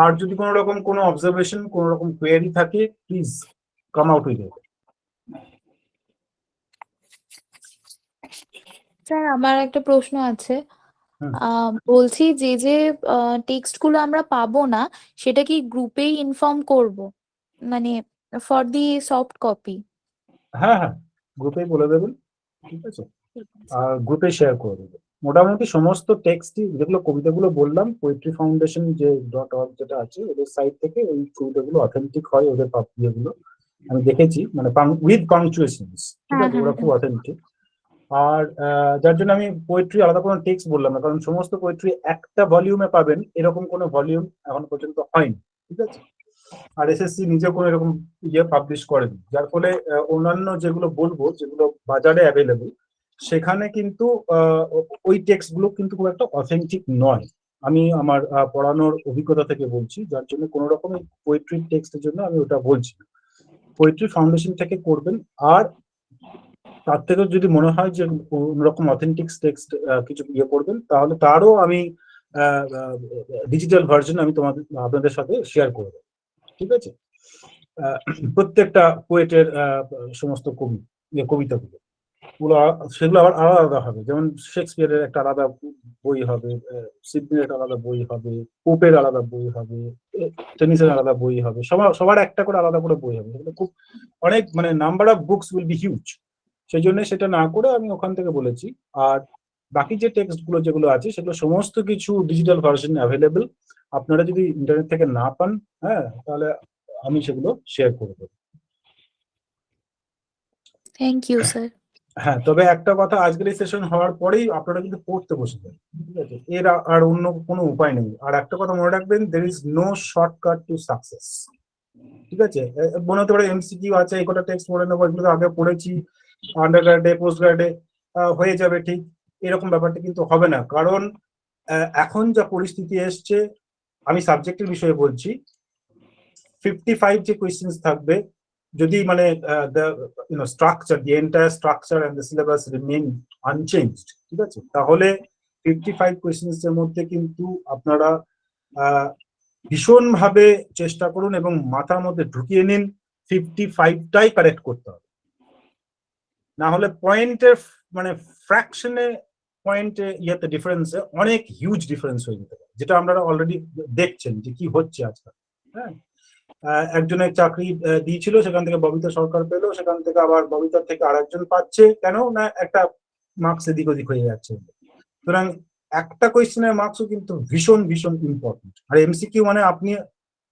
আর যদি কোনো রকম কোনো অবজারভেশন, কোনো রকম কোয়েরি থাকে, please come out with it. Sir আমার একটা প্রশ্ন আছে। হুম। বলছি যে যে টেক্সট গুলো আমরা পাবো না সেটা কি গ্রুপেই ইনফর্ম করব, মানে ফর দি সফট কপি? হ্যাঁ হ্যাঁ, গ্রুপেই বলে দেবেন, ঠিক আছে, আর গ্রুপে শেয়ার করে দেবেন। মোটামুটি সমস্ত টেক্সটই, যেগুলো কবিতাগুলো বললাম, পোয়েট্রি ফাউন্ডেশন যে .org যেটা আছে ওদের সাইট থেকে ওই কবিতাগুলো অথেন্টিক হয়, ওদের ইয়েগুলো আমি দেখেছি, মানে উইথ পাংচুয়েশনস, ঠিক হ্যাঁ আছে, হ্যাঁ ওরা খুব অথেন্টিক। আর যার জন্য আমি পোয়েট্রি আলাদা কোনো টেক্সট বললাম না, কারণ সমস্ত পোয়েট্রি একটা ভলিউমে পাবেন এরকম কোনো ভলিউম এখন পর্যন্ত হয়নি, ঠিক আছে। আর এসএসসি নিজে কোনো এরকম ইয়ে পাবলিশ করেনি, যার ফলে অন্যান্য যেগুলো বলবো, যেগুলো বাজারে অ্যাভেলেবল, সেখানে কিন্তু ওই টেক্সট গুলো কিন্তু খুব একটা অথেন্টিক নয়। আমি আমার পড়ানোর অভিজ্ঞতা থেকে বলছি, যার জন্য কোনো রকমের পোয়েট্রি টেক্সটের জন্য আমি ওটা বলছি। পোয়েট্রি ফাউন্ডেশন থেকে করবেন, আর তার থেকে যদি মনে হয় যে অন্যরকম অথেন্টিক টেক্সট কিছু ইয়ে করবেন, তাহলে তারও আমি ডিজিটাল ভার্সন আমি আপনাদের সাথে শেয়ার করে দেবো, ঠিক আছে। প্রত্যেকটা পোয়েটের সমস্ত কবিতাগুলো, সেগুলো আবার আলাদা আলাদা হবে। যেমন শেক্সপিয়ারের একটা আলাদা বই হবে, সিডনির একটা আলাদা বই হবে, পোপের আলাদা বই হবে, টেনিসের আলাদা বই হবে, সবার একটা করে আলাদা করে বই হবে। এগুলো খুব অনেক, মানে number of books will be huge. সেই জন্য সেটা না করে আমি ওখান থেকে বলেছি। আর বাকি যে টেক্সট গুলো যেগুলো আছে সেগুলো সমস্ত কিছু ডিজিটাল ভার্সন অ্যাভেলেবেল। আপনারা যদি ইন্টারনেট থেকে না পান, হ্যাঁ, তাহলে আমি সেগুলো শেয়ার করে দেবো। Thank you sir. হ্যাঁ, তবে একটা কথা, আজকের এই সেশন হওয়ার পরেই আপনারা কিন্তু পড়তে বসে যান, ঠিক আছে, এর আর অন্য কোনো উপায় নেই। আর একটা কথা মনে রাখবেন, there is no shortcut to success, ঠিক আছে। মনে হতে পারে এমসিকিউ আছে, এই কটা টেক্সট পড়ে নেবো, এগুলো তো আগে পড়েছি, আন্ডার গ্রাডে পোস্ট গ্রাডে হয়ে যাবে, ঠিক এরকম ব্যাপারটা কিন্তু হবে না। কারণ এখন যা পরিস্থিতি এসছে, আমি সাবজেক্টের বিষয়ে বলছি, 55 যে কোয়েশ্চেন্স থাকবে, যদি মানে structure, the entire structure and the syllabus remain unchanged, ঠিক আছে, তাহলে 55 কোয়েশ্চেন্স এর মধ্যে কিন্তু আপনারা ভীষণ ভাবে চেষ্টা করুন এবং মাথার মধ্যে ঢুকিয়ে নিন 55টাই কারেক্ট করতে হবে। না হলে পয়েন্টের, মানে ফ্র্যাকশনে, পয়েন্টে ইয়েতে ডিফারেন্সে অনেক হিউজ ডিফারেন্স হয়ে যেতে পারে, যেটা আপনারা অলরেডি দেখছেন যে কি হচ্ছে আজকাল। হ্যাঁ, একজনের চাকরি দিয়েছিল, সেখান থেকে ববিতা সরকার পেলো, সেখান থেকে আবার ববিতার থেকে আরেকজন পাচ্ছে, কেন না একটা মার্কস এদিক ওদিক হয়ে যাচ্ছে। সুতরাং একটা কোয়েশ্চেনের মার্কসও কিন্তু ভীষণ ভীষণ ইম্পর্টেন্ট। আর এমসিকিউ মানে আপনি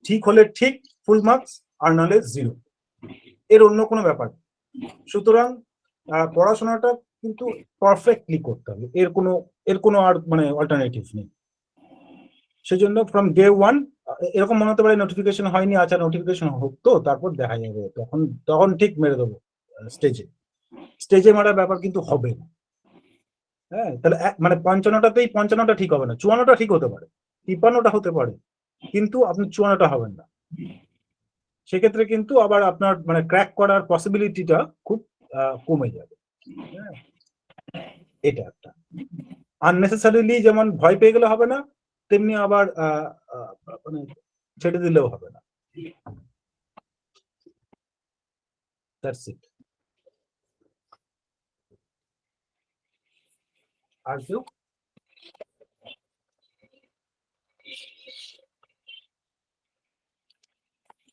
ঠিক হলে ঠিক ফুল মার্কস, আর নাহলে 0, এর অন্য কোনো ব্যাপার নেই। সুতরাং পড়াশোনাটা কিন্তু পারফেক্টলি করতে হবে, এর কোনো আর মানে অল্টারনেটিভ নেই। সেজন্য ফ্রম ডে 1 এরকম মনে হতে পারে নোটিফিকেশন হয়নি, আচ্ছা নোটিফিকেশন হোক তো তারপর দেখা যাবে, তখন ঠিক মেরে দেবো স্টেজে মারার ব্যাপার কিন্তু হবে না। হ্যাঁ, তাহলে মানে 55টাতেই 55টা ঠিক হবে না, 54টা ঠিক হতে পারে, 53টা হতে পারে, কিন্তু আপনি 54টা হবেন না। সেক্ষেত্রে কিন্তু আবার আপনার মানে ক্র্যাক করার পসিবিলিটিটা খুব কমে যাবে। হ্যাঁ, এটা একটা আননেসেসারিলি যেমন ভয় পেয়ে গেলে হবে না, তেমনি আবার মানে ছেড়ে দিলেও হবে না। দ্যাটস ইট। আর কেউ?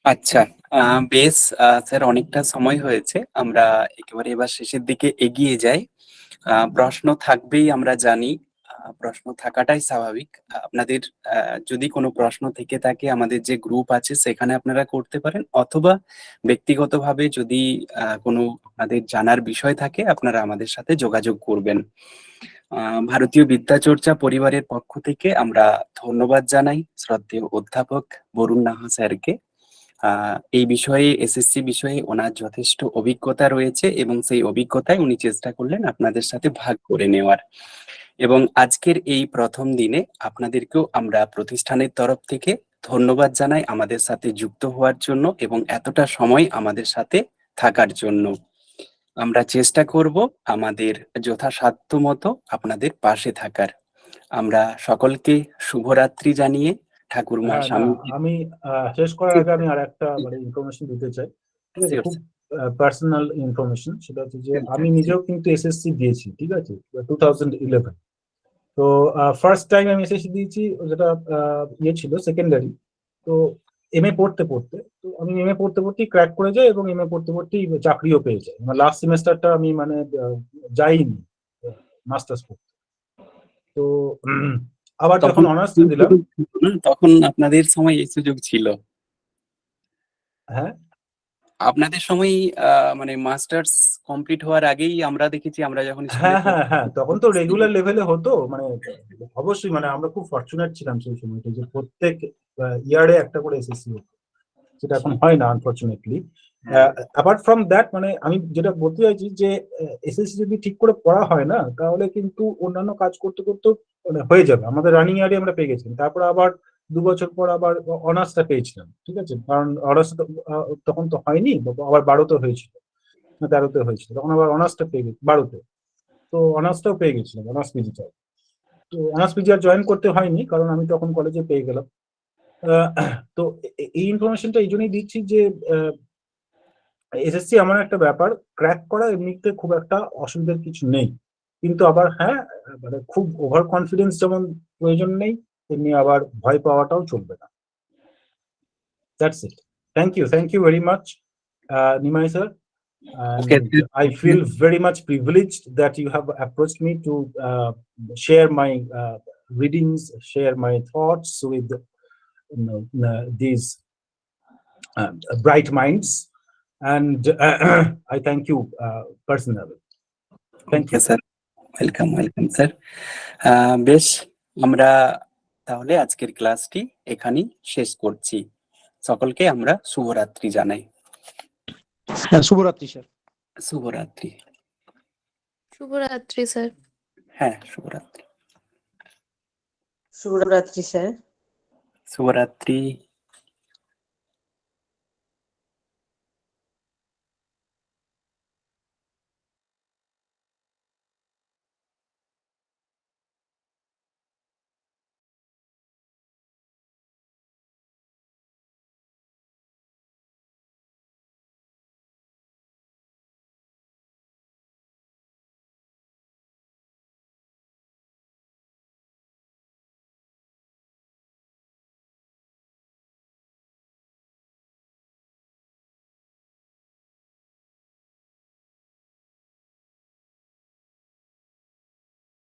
আচ্ছা, বেশ স্যার, অনেকটা সময় হয়েছে, আমরা একেবারে এবার শেষের দিকে এগিয়ে যাই। প্রশ্ন থাকবেই, আমরা জানি, প্রশ্ন থাকাটাই স্বাভাবিক। আপনাদের যদি কোনো প্রশ্ন থেকে থাকে, আমাদের যে গ্রুপ আছে সেখানে আপনারা করতে পারেন, অথবা ব্যক্তিগতভাবে যদি কোনো আপনাদের জানার বিষয় থাকে আপনারা আমাদের সাথে যোগাযোগ করবেন। ভারতীয় বিদ্যাচর্চা পরিবারের পক্ষ থেকে আমরা ধন্যবাদ জানাই শ্রদ্ধেয় অধ্যাপক বরুণ নাহা স্যারকে। এই বিষয়ে, এসএসসি বিষয়ে ওনার যথেষ্ট অভিজ্ঞতা রয়েছে এবং সেই অভিজ্ঞতায় উনি চেষ্টা করলেন আপনাদের সাথে ভাগ করে নেওয়ার। এবং আজকের এই প্রথম দিনে আপনাদেরকেও আমরা প্রতিষ্ঠানের তরফ থেকে ধন্যবাদ জানাই আমাদের সাথে যুক্ত হওয়ার জন্য এবং এতটা সময় আমাদের সাথে থাকার জন্য। আমরা চেষ্টা করব আমাদের যথাসাধ্য মতো আপনাদের পাশে থাকার। আমরা সকলকে শুভরাত্রি জানিয়ে ঠাকুরমা হ্যাঁ, না, স্বামী আমি শেষ করার আগে আমি আর একটা মানে ইনফরমেশন দিতে চাই, ঠিক আছে, খুব পার্সোনাল ইনফরমেশন। সেটা হচ্ছে যে আমি নিজেও কিন্তু এসএসসি দিয়েছি, ঠিক আছে, 2011। তো ফার্স্ট টাইম আমি এসএসসি দিয়েছি, যেটা ইয়ে ছিল সেকেন্ডারি। তো এমএ পড়তে পড়তে, তো আমি এমএ পড়তে পড়তেই ক্র্যাক করে যাই এবং এমএ পড়তে পড়তেই চাকরিও পেয়ে যাই। লাস্ট সেমেস্টারটা আমি মানে যাইনি মাস্টার্স পড়তে। তো আবার যখন অনার্সটা দিলাম, তখন আপনাদের সময় এই সুযোগ ছিল। হ্যাঁ আপনাদের সময় মানে মাস্টার্স কমপ্লিট হওয়ার আগেই আমরা দেখেছি, আমরা যখন স্কুলে হ্যাঁ হ্যাঁ হ্যাঁ, তখন তো রেগুলার লেভেলে হতো, মানে অবশ্যই মানে আমরা খুব ফরচুনেট ছিলাম সেই সময়টা যে প্রত্যেক ইয়ারে একটা করে এসএসসি হতো, সেটা এখন হয় না আনফরচুনেটলি। অ্যাপার্ট ফ্রম দ্যাট, মানে আমি যেটা বলতে চাইছি যে এসএসসি যদি ঠিক করে পড়া হয় না, তাহলে কিন্তু অন্যান্য কাজ করতে করতে মানে হয়ে যাবে। আমাদের রানিং ইয়ারে আমরা পেয়ে গেছিলাম, তারপর আবার 2 বছর পর আবার অনার্সটা পেয়েছিলাম, ঠিক আছে, কারণ অনার্সটা তখন তো হয়নি, আবার 12তে হয়েছিল না 13তে হয়েছিল, তখন আবার অনার্সটা পেয়ে গেছি 12তে। তো অনার্সটাও পেয়ে গেছিলাম, অনার্স পিজিটাও। তো অনার্স পিজি আর জয়েন করতে হয়নি, কারণ আমি তখন কলেজে পেয়ে গেলাম। তো এই ইনফরমেশনটা এই জন্যই দিচ্ছি যে এসএসসি এমন একটা ব্যাপার, ক্র্যাক করা এমনিতে খুব একটা অসুবিধার কিছু নেই, কিন্তু আবার হ্যাঁ, মানে খুব ওভার কনফিডেন্স যেমন প্রয়োজন নেই, তেমনি আবার ভয় পাওয়াটাও চলবে না। That's it. Thank you very much, Nimai sir. And I feel very much privileged that you have approached me to share my readings, share my thoughts with these bright minds, and I thank you personally. Thank you. Sir, welcome sir. বেশ, আমরা তাহলে আজকের ক্লাসটি এখানেই শেষ করছি। সকলকে আমরা শুভরাত্রি জানাই। হ্যাঁ, শুভরাত্রি স্যার। শুভরাত্রি। শুভরাত্রি স্যার। হ্যাঁ, শুভরাত্রি। শুভরাত্রি স্যার। শুভরাত্রি।